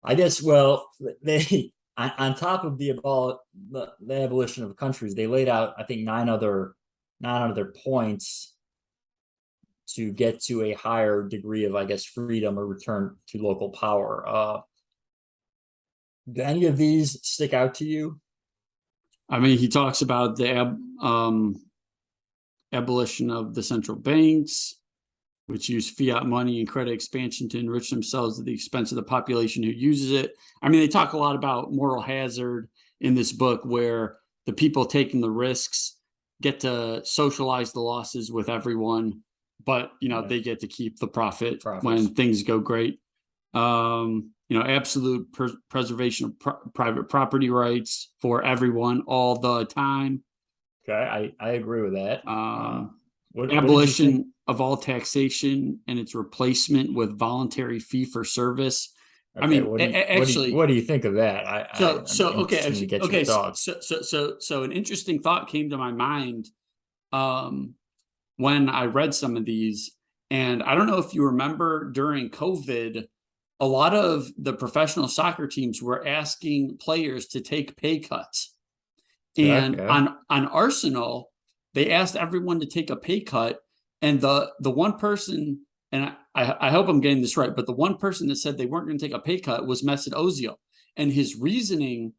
I guess, well, they on top of the abolition of countries, they laid out, I think, nine other points to get to a higher degree of, I guess, freedom or return to local power. Do any of these stick out to you? I mean, he talks about the abolition of the central banks, which use fiat money and credit expansion to enrich themselves at the expense of the population who uses it. I mean, they talk a lot about moral hazard in this book, where the people taking the risks get to socialize the losses with everyone, but they get to keep the profit Profits. when things go great. Absolute preservation of private property rights for everyone all the time. Okay, I agree with that. What did you think? Abolition of all taxation and its replacement with voluntary fee for service. I Okay, mean, actually, what do you think of that? I'm interested to get your okay. thoughts. So an interesting thought came to my mind um, when I read some of these, and I don't know if you remember during COVID, a lot of the professional soccer teams were asking players to take pay cuts. And Okay. on Arsenal, they asked everyone to take a pay cut, and the one person, and I hope I'm getting this right, but the one person that said they weren't going to take a pay cut was Mesut Ozil, and his reasoning,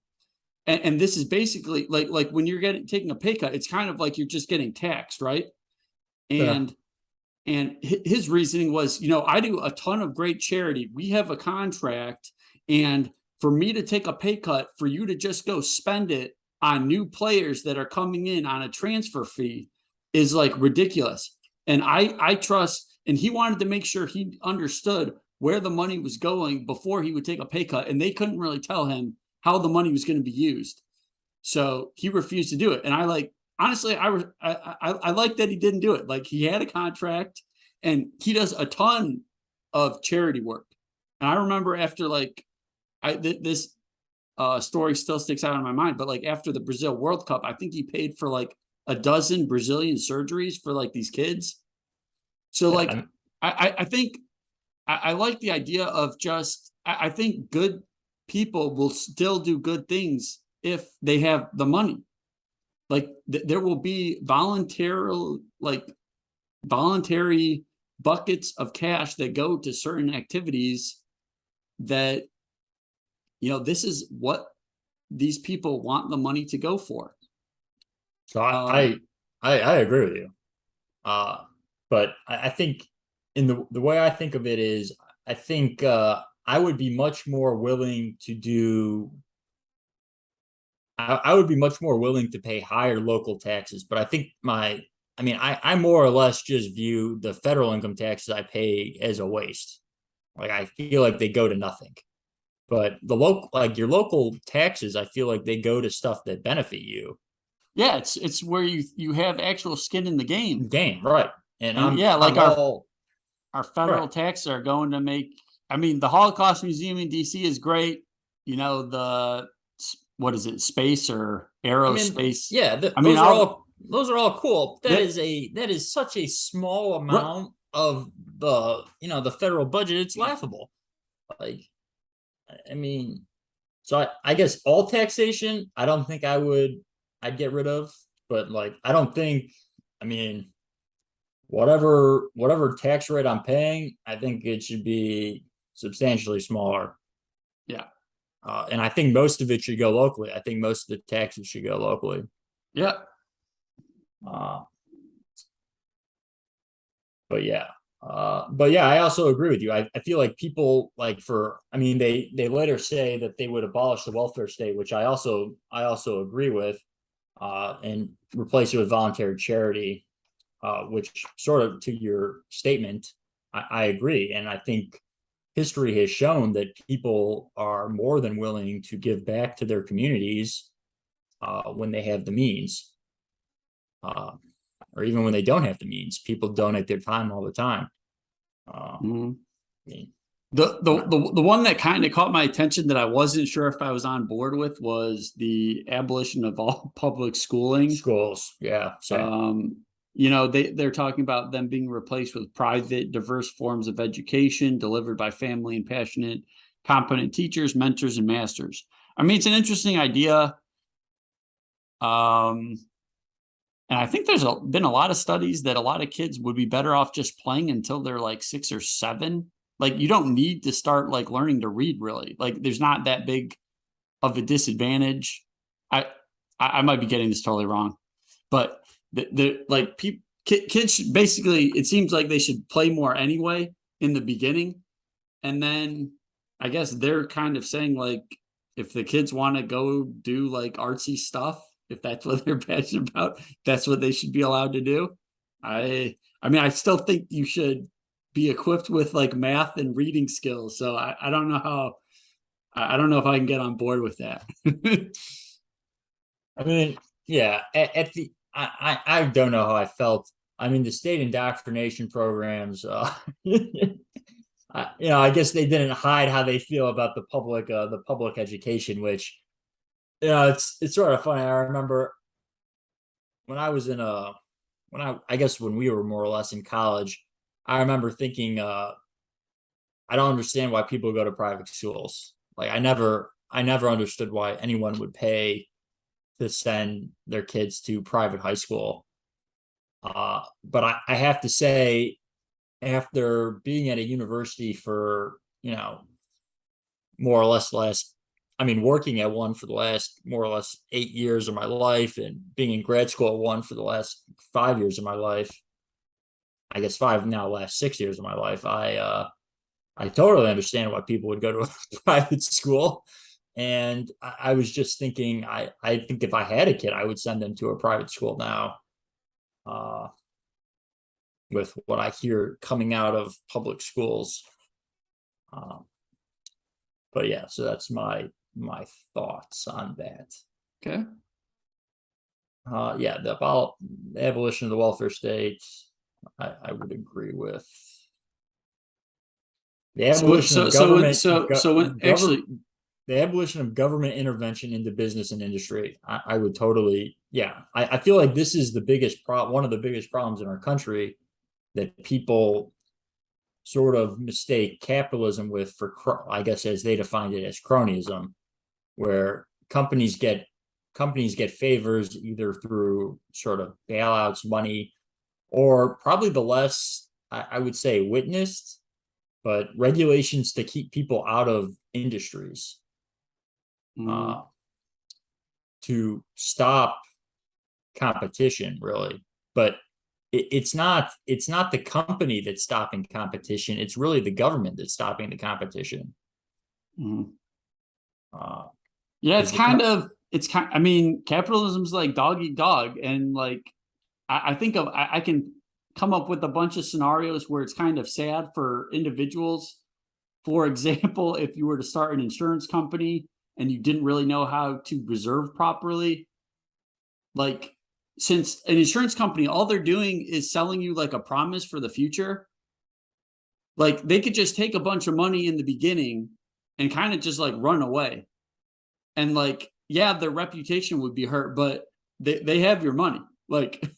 and this is basically like when you're taking a pay cut, it's kind of like you're just getting taxed, right? Yeah. And his reasoning was, I do a ton of great charity. We have a contract, and for me to take a pay cut, for you to just go spend it on new players that are coming in on a transfer fee is like ridiculous. And I trust, and he wanted to make sure he understood where the money was going before he would take a pay cut, and they couldn't really tell him how the money was going to be used. So he refused to do it. And honestly, I like that he didn't do it. Like, he had a contract, and he does a ton of charity work. And I remember after this story still sticks out in my mind, but like after the Brazil World Cup, I think he paid for like a dozen Brazilian surgeries for like these kids. So Yeah, like I think I like the idea of just I think good people will still do good things if they have the money. Like there will be voluntary buckets of cash that go to certain activities that this is what these people want the money to go for. so Um, I agree with you. But I think in the way I think of it is, I think I would be much more willing to do. I would be much more willing to pay higher local taxes, but I think I more or less just view the federal income taxes I pay as a waste. Like, I feel like they go to nothing. But your local taxes, I feel like they go to stuff that benefit you. yeah, it's where you have actual skin in the game. Right? And And yeah, like I'm all our right. federal taxes are going to make. I mean, the Holocaust Museum in DC is great. The what is it, space or I mean, aerospace. yeah, I mean, those are all cool. that, That is such a small right, amount of the the federal budget. It's laughable. Like, I mean, so I guess all taxation, I don't think I'd get rid of, but like I don't think, I mean, whatever tax rate I'm paying, I think it should be substantially smaller. yeah, And I think most of it should go locally. I think most of the taxes should go locally. yeah. Uh, but yeah, I also agree with you. I feel like people like I mean, they later say that they would abolish the welfare state, which I also agree with, and replace it with voluntary charity, which sort of to your statement, I agree. And I think history has shown that people are more than willing to give back to their communities when they have the means. Or even when they don't have the means, people donate their time all the time. Mm-hmm. I mean, The one that kind of caught my attention that I wasn't sure if I was on board with was the abolition of all public schooling. schools, yeah, same. They're talking about them being replaced with private, diverse forms of education delivered by family and passionate, competent teachers, mentors, and masters. I mean, it's an interesting idea. And I think there's been a lot of studies that a lot of kids would be better off just playing until they're like 6 or 7. Like you don't need to start like learning to read really. Like there's not that big of a disadvantage. I might be getting this totally wrong, but the like kids should basically, it seems like they should play more anyway in the beginning, and then I guess they're kind of saying like if the kids want to go do like artsy stuff, if that's what they're passionate about, that's what they should be allowed to do. I mean, I still think you should be equipped with like math and reading skills. So I don't know how, I don't know if I can get on board with that. I mean, yeah, at the I don't know how I felt. I mean, the state indoctrination programs, I guess they didn't hide how they feel about the public education, which it's sort of funny. I remember when I was in I guess when we were more or less in college, I remember thinking, I don't understand why people go to private schools. Like I never understood why anyone would pay to send their kids to private high school. But I have to say, after being at a university for, more or less I mean, working at one for the last more or less 8 years of my life and being in grad school at one for the last 5 years of my life, I guess five now, last 6 years of my life, I totally understand why people would go to a private school. And I was just thinking, I think if I had a kid, I would send them to a private school now. With what I hear coming out of public schools. But yeah, so that's my thoughts on that. Okay. Yeah, the abolition of the welfare state, I would agree with. The abolition of government, actually, the abolition of government intervention into business and industry, I would totally, yeah. I feel like this is the biggest one of the biggest problems in our country, that people sort of mistake capitalism with, I guess as they defined it, as cronyism, where companies get favors either through sort of bailouts, money, or probably the less, I would say, witnessed, but regulations to keep people out of industries, to stop competition, really. But it's not the company that's stopping competition. It's really the government that's stopping the competition. Yeah, I mean, capitalism's like dog eat dog, and like I can come up with a bunch of scenarios where it's kind of sad for individuals. For example, if you were to start an insurance company and you didn't really know how to reserve properly, like, since an insurance company, all they're doing is selling you like a promise for the future, like they could just take a bunch of money in the beginning and kind of just like run away. And like yeah, their reputation would be hurt, but they have your money. Like,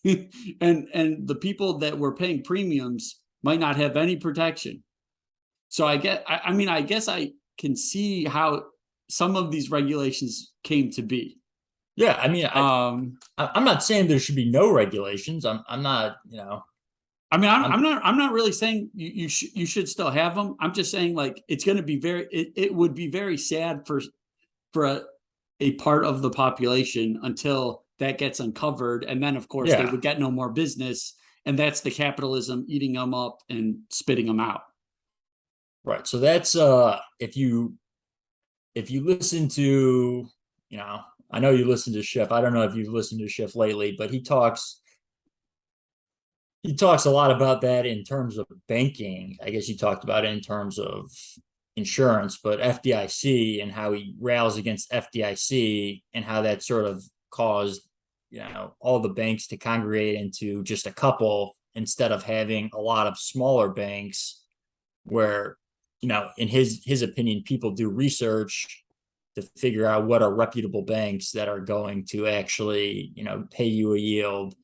and the people that were paying premiums might not have any protection. So I guess I can see how some of these regulations came to be. Yeah, I mean, I'm not saying there should be no regulations. I'm not, I mean, I'm I'm not really saying you should still have them. I'm just saying like it's going to be it would be very sad for a part of the population until that gets uncovered, and then of course they yeah, would get no more business, and that's the capitalism eating them up and spitting them out. right. So that's if you listen to, I know you listen to Schiff. I don't know if you've listened to Schiff lately, but he talks a lot about that in terms of banking. I guess he talked about it in terms of insurance, but FDIC and how he rails against FDIC and how that sort of caused, all the banks to congregate into just a couple instead of having a lot of smaller banks where, in his opinion, people do research to figure out what are reputable banks that are going to actually, pay you a yield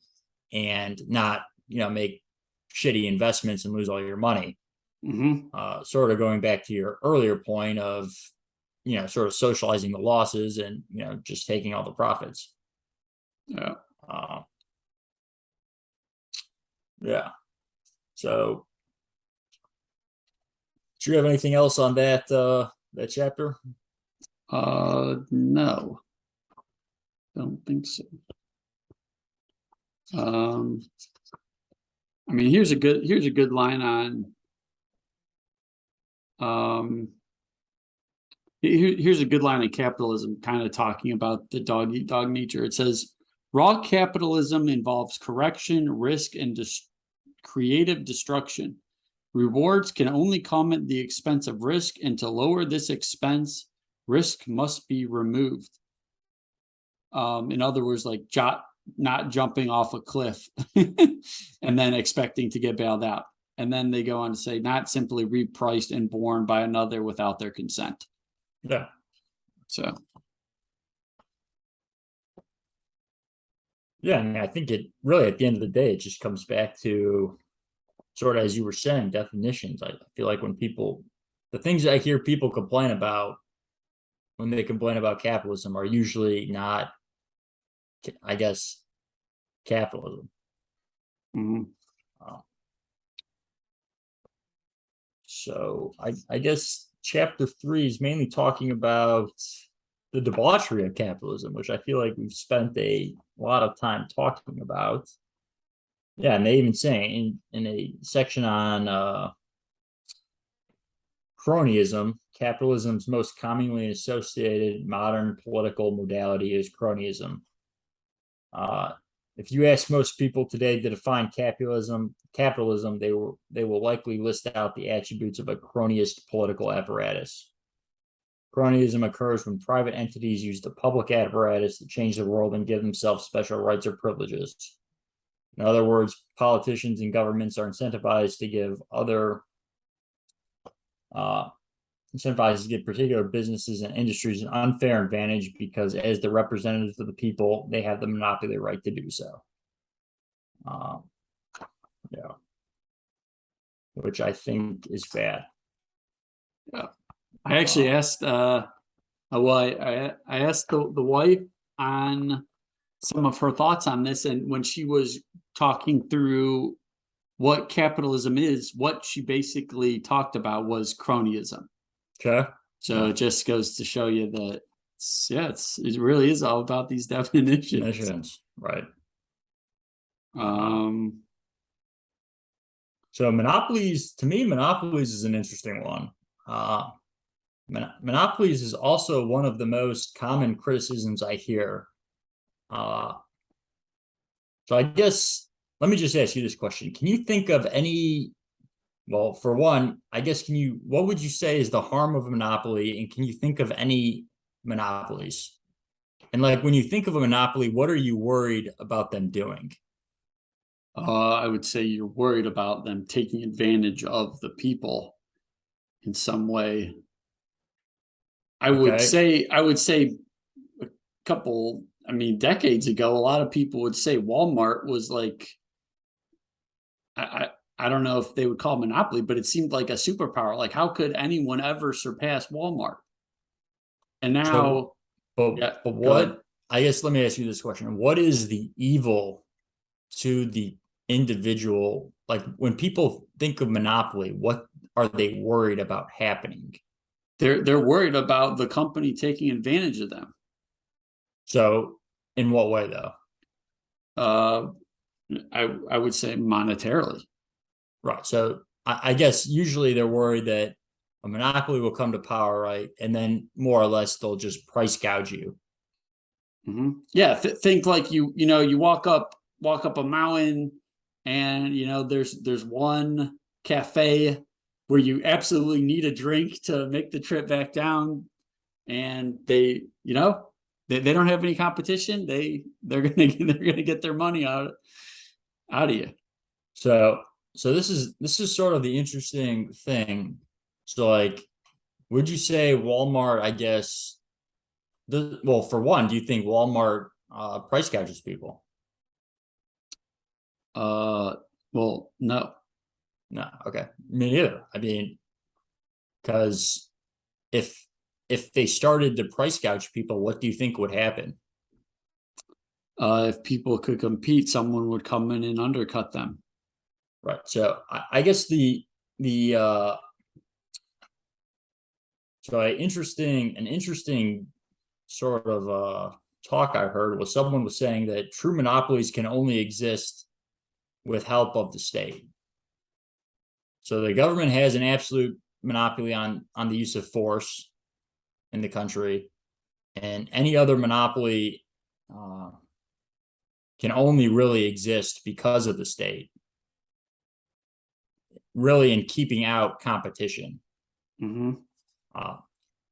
and not, make shitty investments and lose all your money. Sort of going back to your earlier point of, sort of socializing the losses and, just taking all the profits. Yeah. Yeah. So, do you have anything else on that chapter? No, don't think so. I mean, here's a good line on here's a good line on capitalism, kind of talking about the dog eat dog nature. It says raw capitalism involves correction, risk, and creative destruction. Rewards can only come at the expense of risk, and to lower this expense, risk must be removed. In other words, like not jumping off a cliff and then expecting to get bailed out. And then they go on to say, not simply repriced and borne by another without their consent. Yeah. So. Yeah, I mean, I think it really, at the end of the day, it just comes back to sort of, as you were saying, definitions. I feel like the things I hear people complain about when they complain about capitalism are usually not, I guess, capitalism. So I guess chapter 3 is mainly talking about the debauchery of capitalism, which I feel like we've spent a lot of time talking about. Yeah, and they even say in a section on cronyism, capitalism's most commonly associated modern political modality is cronyism. If you ask most people today to define capitalism, they will likely list out the attributes of a cronyist political apparatus. Cronyism occurs when private entities use the public apparatus to change the world and give themselves special rights or privileges. In other words, politicians and governments are incentivized to give particular businesses and industries an unfair advantage because as the representatives of the people, they have the monopoly right to do so. Yeah. Which I think is bad. Yeah. I actually asked I asked the wife on some of her thoughts on this, and when she was talking through what capitalism is, what she basically talked about was cronyism. Okay. So it just goes to show you that it really is all about these definitions. Right. So monopolies is an interesting one. Monopolies is also one of the most common criticisms I hear. So I guess let me just ask you this question. Can you think of any, well, for one, I guess, what would you say is the harm of a monopoly? And can you think of any monopolies? And like, when you think of a monopoly, what are you worried about them doing? I would say you're worried about them taking advantage of the people in some way. I would say decades ago, a lot of people would say Walmart was like, I don't know if they would call it monopoly, but it seemed like a superpower. Like, how could anyone ever surpass Walmart? And So, now, but yeah, but go ahead. what? I guess let me ask you this question: what is the evil to the individual? Like when people think of monopoly, what are they worried about happening? They're worried about the company taking advantage of them. So, in what way though? Uh, I would say monetarily. Right. So, I guess usually they're worried that a monopoly will come to power, right? And then more or less they'll just price gouge you. Yeah, think like you walk up a mountain, and there's one cafe where you absolutely need a drink to make the trip back down, and they don't have any competition. They're gonna get their money out of you. So, this is sort of the interesting thing. So, like, would you say Walmart? I guess well, for one, do you think Walmart price gouges people? Uh, well, no. No, okay, me neither. I mean, because if if they started to price gouge people, what do you think would happen? If people could compete, someone would come in and undercut them. Right. So, I guess the so an interesting sort of talk I heard was someone was saying that true monopolies can only exist with help of the state. So the government has an absolute monopoly on the use of force in the country, and any other monopoly uh, can only really exist because of the state, really in keeping out competition. Mm-hmm. Uh,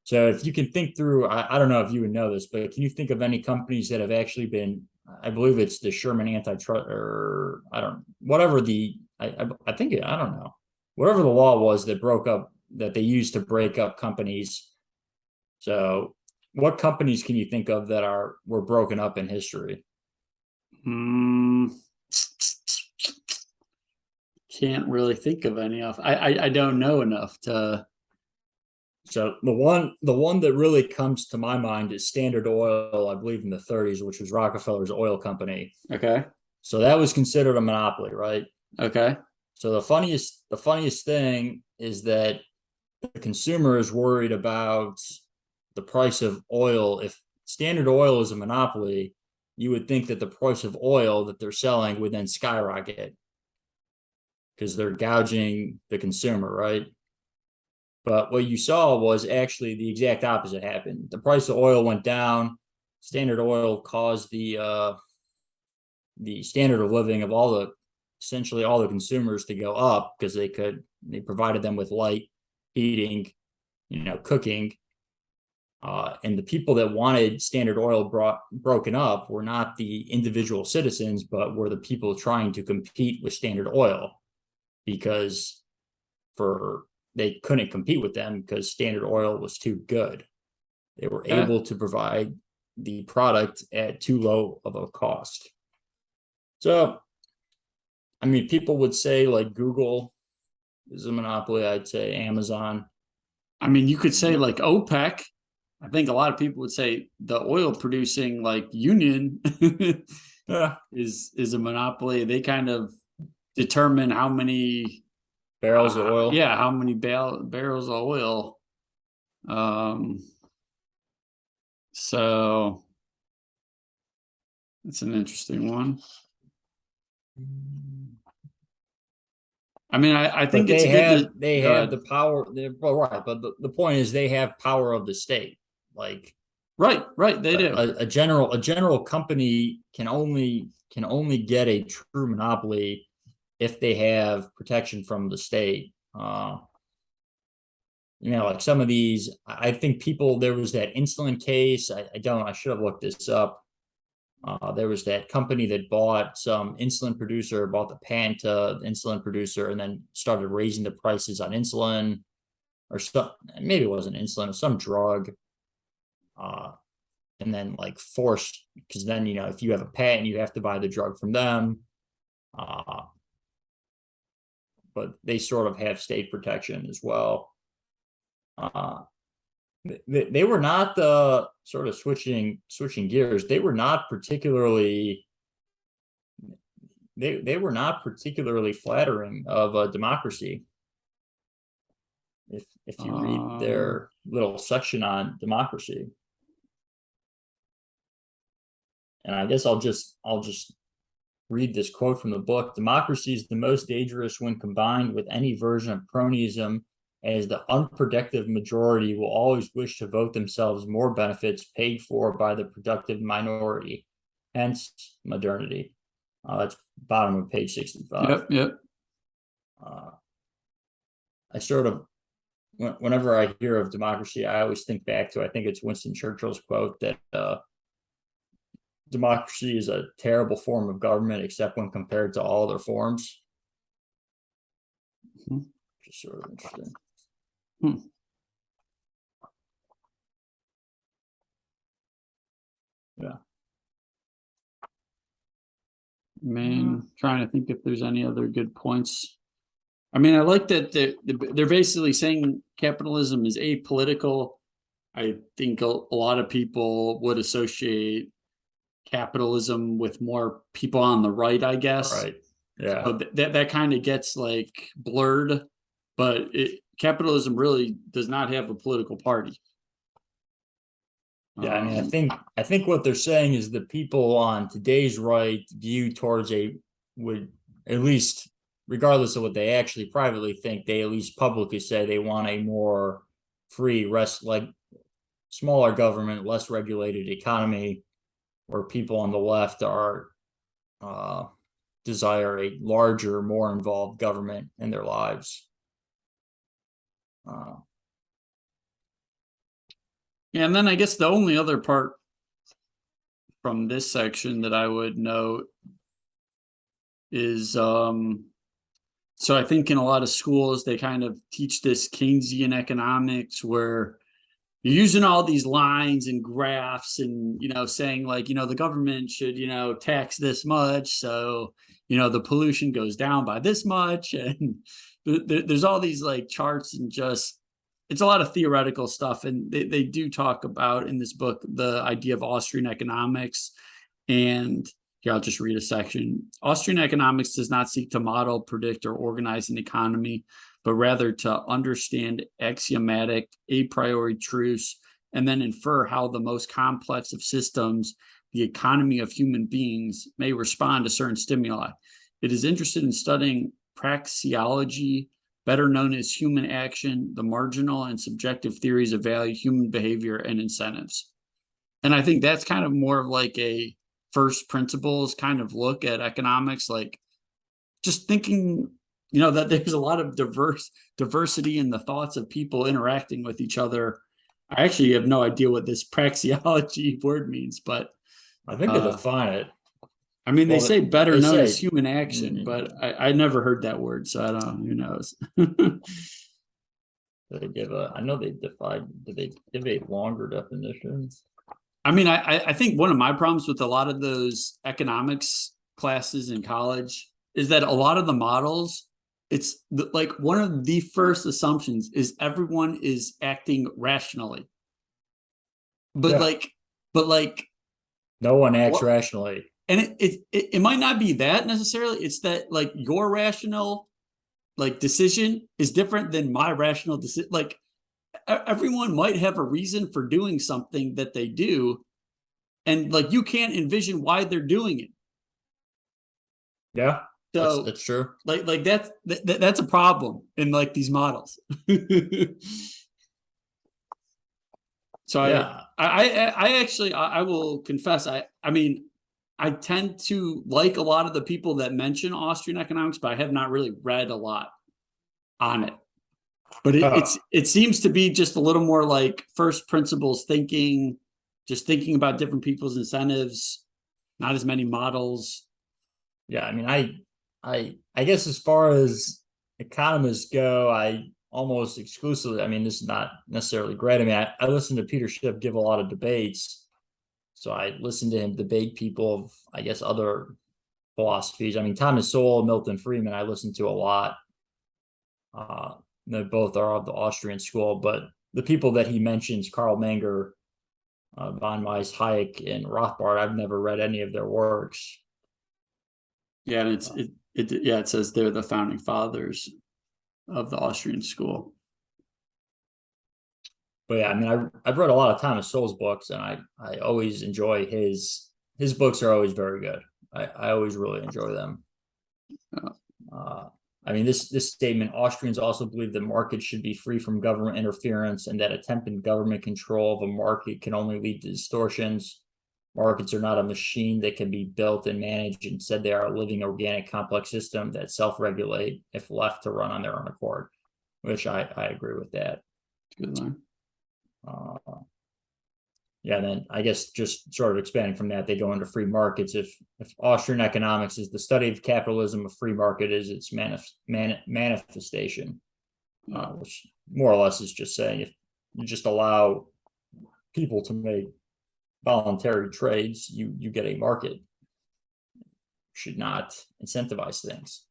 so if you can think through, I don't know if you would know this, but can you think of any companies that have actually been? I believe it's the Sherman antitrust, or I don't, whatever I think I don't know, whatever the law was that broke up that they used to break up companies. So, what companies can you think of that were broken up in history? Mm, can't really think of any off. I don't know enough to. So the one that really comes to my mind is Standard Oil, I believe in the 30s, which was Rockefeller's oil company. Okay. So that was considered a monopoly, right? Okay. So the funniest thing is that the consumer is worried about the price of oil. If Standard Oil is a monopoly, you would think that the price of oil that they're selling would then skyrocket because they're gouging the consumer, right? But what you saw was actually the exact opposite happened. The price of oil went down. Standard Oil caused the standard of living of essentially all the consumers to go up because they provided them with light, heating, cooking. And the people that wanted Standard Oil broken up were not the individual citizens, but were the people trying to compete with Standard Oil because for they couldn't compete with them because Standard Oil was too good. They were Okay. able to provide the product at too low of a cost. So, I mean, people would say like Google is a monopoly. I'd say Amazon. I mean, you could say like OPEC. I think a lot of people would say the oil producing like union Yeah, is a monopoly. They kind of determine how many barrels of oil. how many barrels of oil. Um, so it's an interesting one. I mean, I But think it's they good have to they go have ahead. the power. Well, right, but the point is they have power of the state. Like Right, right, they do. a general company can only get a true monopoly if they have protection from the state. Like some of these, I think people, there was that insulin case. I should have looked this up. There was that company that bought some insulin producer, bought the patent to the insulin producer, and then started raising the prices on insulin or some, maybe it wasn't insulin, or some drug. Uh, and then like forced, because then, if you have a patent, you have to buy the drug from them. But they sort of have state protection as well. They were not the sort of switching gears. They were not particularly flattering of a democracy. If you read their little section on democracy. And I guess I'll just read this quote from the book. Democracy is the most dangerous when combined with any version of cronyism, as the unproductive majority will always wish to vote themselves more benefits paid for by the productive minority, hence modernity. That's bottom of page 65. Yep. I sort of, whenever I hear of democracy, I always think back to, I think it's Winston Churchill's quote that democracy is a terrible form of government, except when compared to all other forms. Mm-hmm. Just sort of interesting. Yeah. Trying to think if there's any other good points. I mean, I like that they're basically saying capitalism is apolitical. I think a lot of people would associate capitalism with more people on the right, I guess. Right. Yeah. So that kind of gets like blurred, but capitalism really does not have a political party. Yeah, I mean, I think what they're saying is the people on today's right view towards would, at least regardless of what they actually privately think, they at least publicly say they want a more free, smaller government, less regulated economy, where people on the left are desire a larger, more involved government in their lives. Yeah, and then I guess the only other part from this section that I would note is so I think in a lot of schools they kind of teach this Keynesian economics where you're using all these lines and graphs and saying like the government should tax this much, so the pollution goes down by this much, and there's all these like charts, and just it's a lot of theoretical stuff. And they do talk about in this book the idea of Austrian economics. And here, I'll just read a section. Austrian economics does not seek to model, predict, or organize an economy, but rather to understand axiomatic a priori truths and then infer how the most complex of systems, the economy of human beings, may respond to certain stimuli. It is interested in studying praxeology, better known as human action, the marginal and subjective theories of value, human behavior, and incentives. And I think that's kind of more of like a first principles kind of look at economics, like just thinking, that there's a lot of diversity in the thoughts of people interacting with each other. I actually have no idea what this praxeology word means, but I think they define it. I mean, they say better known as human action, but I never heard that word, so I don't know. Who knows? They give I know they defined. Did they give a longer definition? I mean, I think one of my problems with a lot of those economics classes in college is that a lot of the models, it's like one of the first assumptions is everyone is acting rationally, but like no one acts rationally. And it might not be that necessarily. It's that like your rational like decision is different than my rational decision. Like everyone might have a reason for doing something that they do, and like you can't envision why they're doing it. Yeah, so that's true. Like that's a problem in like these models. So yeah. I actually I will confess I mean I tend to like a lot of the people that mention Austrian economics, but I have not really read a lot on it. But it seems to be just a little more like first principles thinking, just thinking about different people's incentives, not as many models. Yeah, I mean, I guess as far as economists go, I almost exclusively, I mean, this is not necessarily great. I mean, I listen to Peter Schiff give a lot of debates, So I listened to him debate people of, I guess, other philosophies. I mean, Thomas Sowell, Milton Friedman, I listened to a lot. They both are of the Austrian school, but the people that he mentions, Karl Menger, von Mises, Hayek, and Rothbard, I've never read any of their works. Yeah, and it says they're the founding fathers of the Austrian school. But yeah, I mean, I've read a lot of Thomas Sowell's books, and I always enjoy his books are always very good. I always really enjoy them. I mean, this statement: Austrians also believe the market should be free from government interference, and that attempted government control of a market can only lead to distortions. Markets are not a machine that can be built and managed. Instead, they are a living, organic, complex system that self-regulate if left to run on their own accord. Which I agree with that. Good line. Yeah, then I guess just sort of expanding from that, they go into free markets. If Austrian economics is the study of capitalism, a free market is its manifestation, which more or less is just saying if you just allow people to make voluntary trades, you get a market. You should not incentivize things.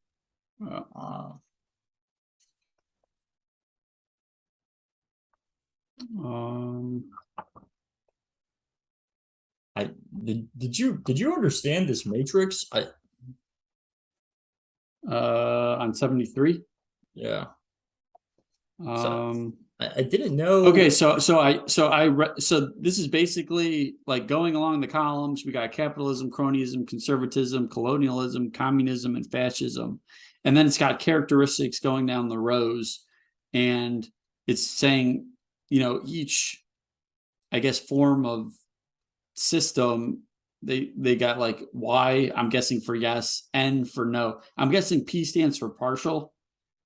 Did you understand this matrix? On 73. Yeah. So I didn't know. Okay, so this is basically like going along the columns. We got capitalism, cronyism, conservatism, colonialism, communism, and fascism, and then it's got characteristics going down the rows, and it's saying, each, I guess, form of system, they got like Y, I'm guessing, for yes, N for no. I'm guessing P stands for partial,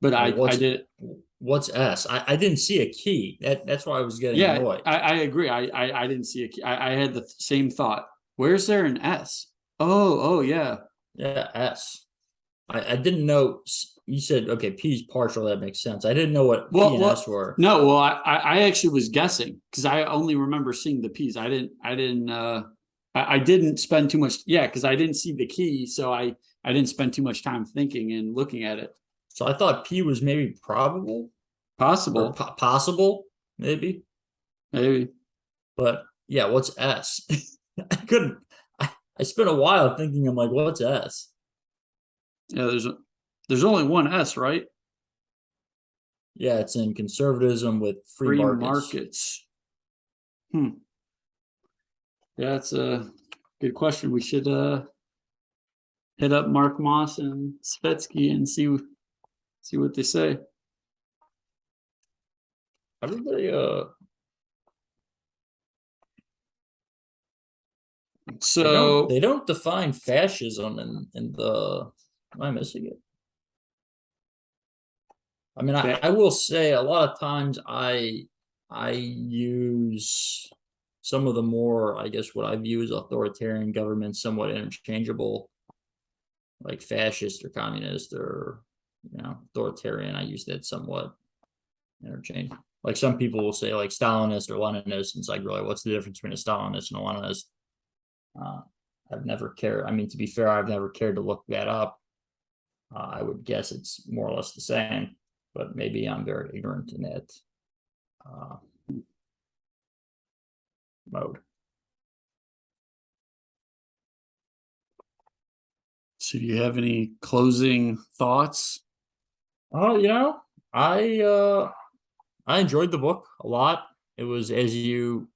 but I did. What's S? I didn't see a key. That's why I was getting annoyed. I agree. I didn't see a key. I had the same thought. Where's there an S? Oh yeah. Yeah, S. I didn't know. You said, okay, P is partial. That makes sense. I didn't know what P and S were. No, well, I actually was guessing because I only remember seeing the P's. I didn't spend too much. Yeah, because I didn't see the key, so I didn't spend too much time thinking and looking at it. So I thought P was maybe probable, possible, possible, maybe. But yeah, what's S? I couldn't. I spent a while thinking. I'm like, what's S? Yeah, there's only one S, right? Yeah, it's in conservatism with free markets. Yeah, that's a good question. We should hit up Mark Moss and Svetski and see what they say. Everybody, so they don't define fascism in the. Am I missing it? I mean, I will say a lot of times I use some of the more, I guess, what I view as authoritarian governments somewhat interchangeable, like fascist or communist or authoritarian. I use that somewhat interchangeable. Like some people will say like Stalinist or Leninist, and it's like, really, what's the difference between a Stalinist and a Leninist? I've never cared. I mean, to be fair, I've never cared to look that up. I would guess it's more or less the same, but maybe I'm very ignorant in that mode. So do you have any closing thoughts? I enjoyed the book a lot. It was, as you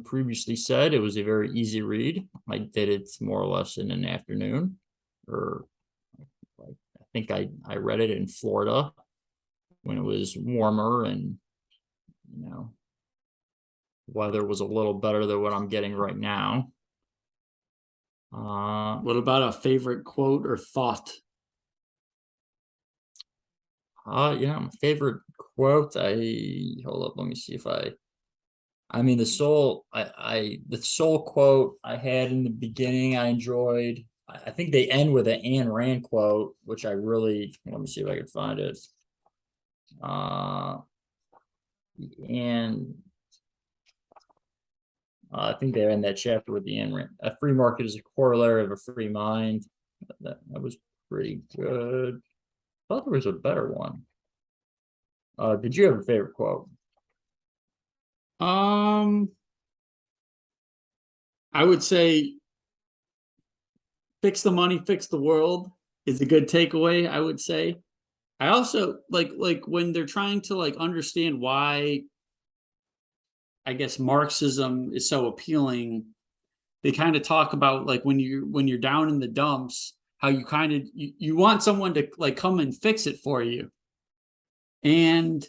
previously said, it was a very easy read. I did it more or less in an afternoon, or I think I read it in Florida when it was warmer and weather was a little better than what I'm getting right now. What about a favorite quote or thought? My favorite quote. Hold up. Let me see if I mean, the soul quote I had in the beginning, I enjoyed. I think they end with an Ayn Rand quote, which I really, let me see if I can find it. And I think they're in that chapter with the end. A free market is a corollary of a free mind. That was pretty good. I thought there was a better one. Did you have a favorite quote? I would say fix the money, fix the world is a good takeaway, I would say. I also like when they're trying to like understand why I guess Marxism is so appealing, they kind of talk about like when you're down in the dumps, how you kind of you want someone to like come and fix it for you. And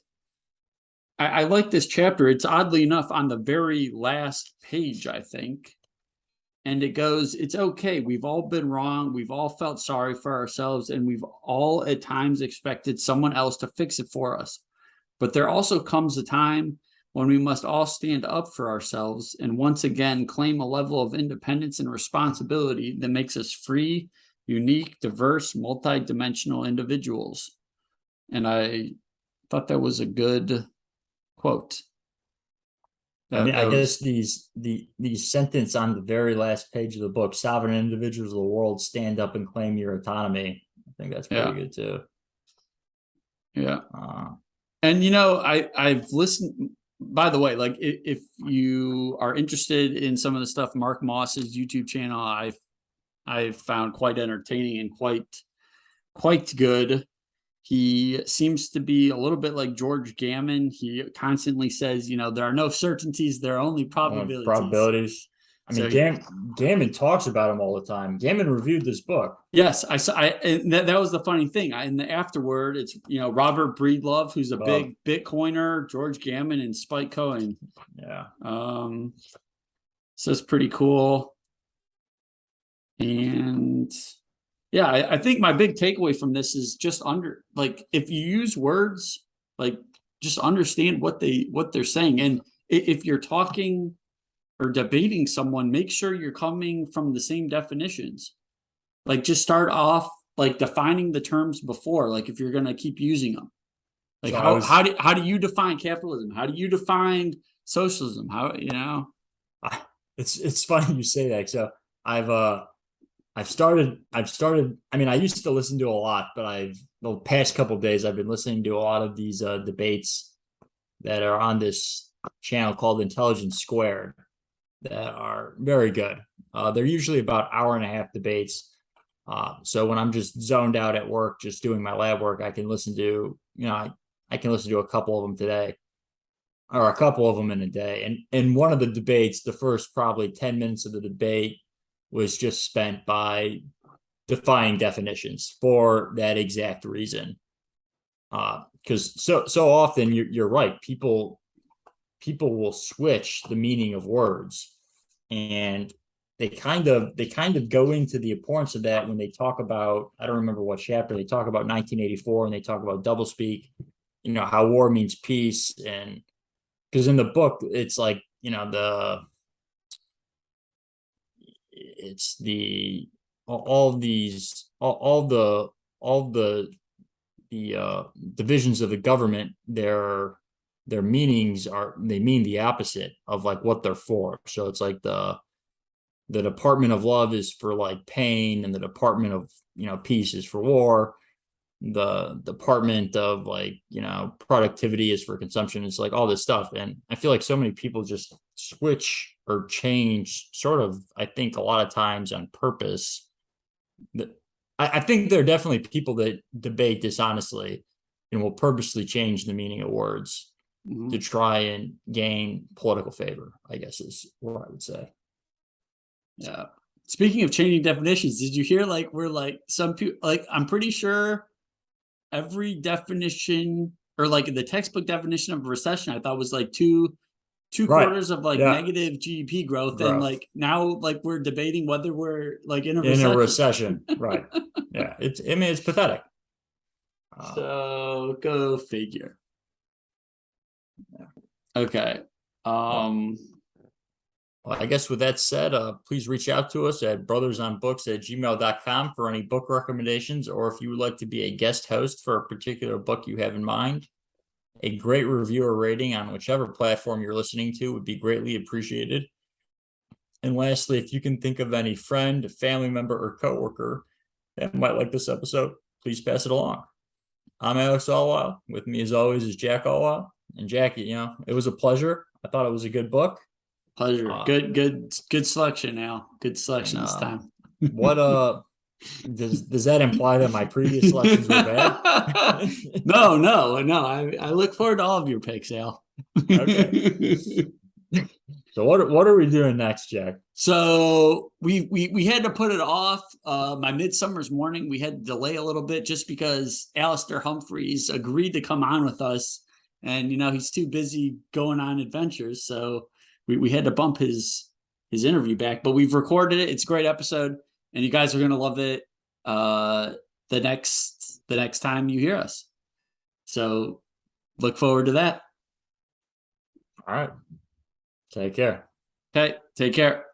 I like this chapter. It's oddly enough on the very last page, I think. And it goes, it's okay. We've all been wrong. We've all felt sorry for ourselves, and we've all at times expected someone else to fix it for us. But there also comes a time when we must all stand up for ourselves and once again claim a level of independence and responsibility that makes us free, unique, diverse, multi-dimensional individuals. And I thought that was a good quote. I guess these sentence on the very last page of the book, sovereign individuals of the world, stand up and claim your autonomy. I think that's pretty good too. Yeah. And I've listened, by the way, like if you are interested in some of the stuff Mark Moss's YouTube channel, I've found quite entertaining and quite good. He seems to be a little bit like George Gammon. He constantly says, there are no certainties, there are only probabilities. Probabilities. I mean, Gammon talks about them all the time. Gammon reviewed this book. Yes, I saw. And that was the funny thing. In the afterword, it's Robert Breedlove, who's a big Bitcoiner, George Gammon, and Spike Cohen. Yeah. So it's pretty cool. And yeah, I think my big takeaway from this is just if you use words, like just understand what they're saying. And if you're talking or debating someone, make sure you're coming from the same definitions. Like just start off like defining the terms before, like if you're going to keep using them. Like so how do you define capitalism? How do you define socialism? It's funny you say that. So I've started, I mean, I used to listen to a lot, but the past couple of days, I've been listening to a lot of these debates that are on this channel called Intelligence Squared that are very good. They're usually about hour and a half debates. So when I'm just zoned out at work, just doing my lab work, I can listen to, I can listen to a couple of them today or a couple of them in a day. And one of the debates, the first probably 10 minutes of the debate was just spent by defining definitions for that exact reason. Because so often you're right, people will switch the meaning of words, and they kind of go into the importance of that when they talk about, I don't remember what chapter, they talk about 1984 and they talk about doublespeak, how war means peace. And because in the book it's like it's all the divisions of the government, their meanings they mean the opposite of like what they're for. So it's like the Department of Love is for like pain, and the Department of peace is for war. The Department of productivity is for consumption. It's like all this stuff, and I feel like so many people just switch or change sort of, I think a lot of times on purpose. I think there are definitely people that debate dishonestly and will purposely change the meaning of words to try and gain political favor, I guess is what I would say. Yeah. Speaking of changing definitions, did you hear some people, I'm pretty sure every definition or the textbook definition of recession, I thought was two quarters of negative GDP growth. And now we're debating whether we're in a recession. Right. Yeah. It's pathetic. So go figure. Yeah. Okay. Well, I guess with that said, please reach out to us at brothersonbooks@gmail.com for any book recommendations, or if you would like to be a guest host for a particular book you have in mind. A great review or rating on whichever platform you're listening to would be greatly appreciated. And lastly, if you can think of any friend, family member, or coworker that might like this episode, please pass it along. I'm Aleks Svetski. With me, as always, is Jack Svetski. And Jackie, it was a pleasure. I thought it was a good book. Pleasure. Good selection, Al. Good selection this time. What does that imply that my previous selections were bad? No. I look forward to all of your picks, Al. Okay. So what are we doing next, Jack? So we had to put it off. My Midsummer's Morning, we had to delay a little bit just because Alistair Humphreys agreed to come on with us, and he's too busy going on adventures, so we had to bump his interview back. But we've recorded it. It's a great episode, and you guys are gonna love it. The next time you hear us. So look forward to that. All right. Take care. Okay, take care.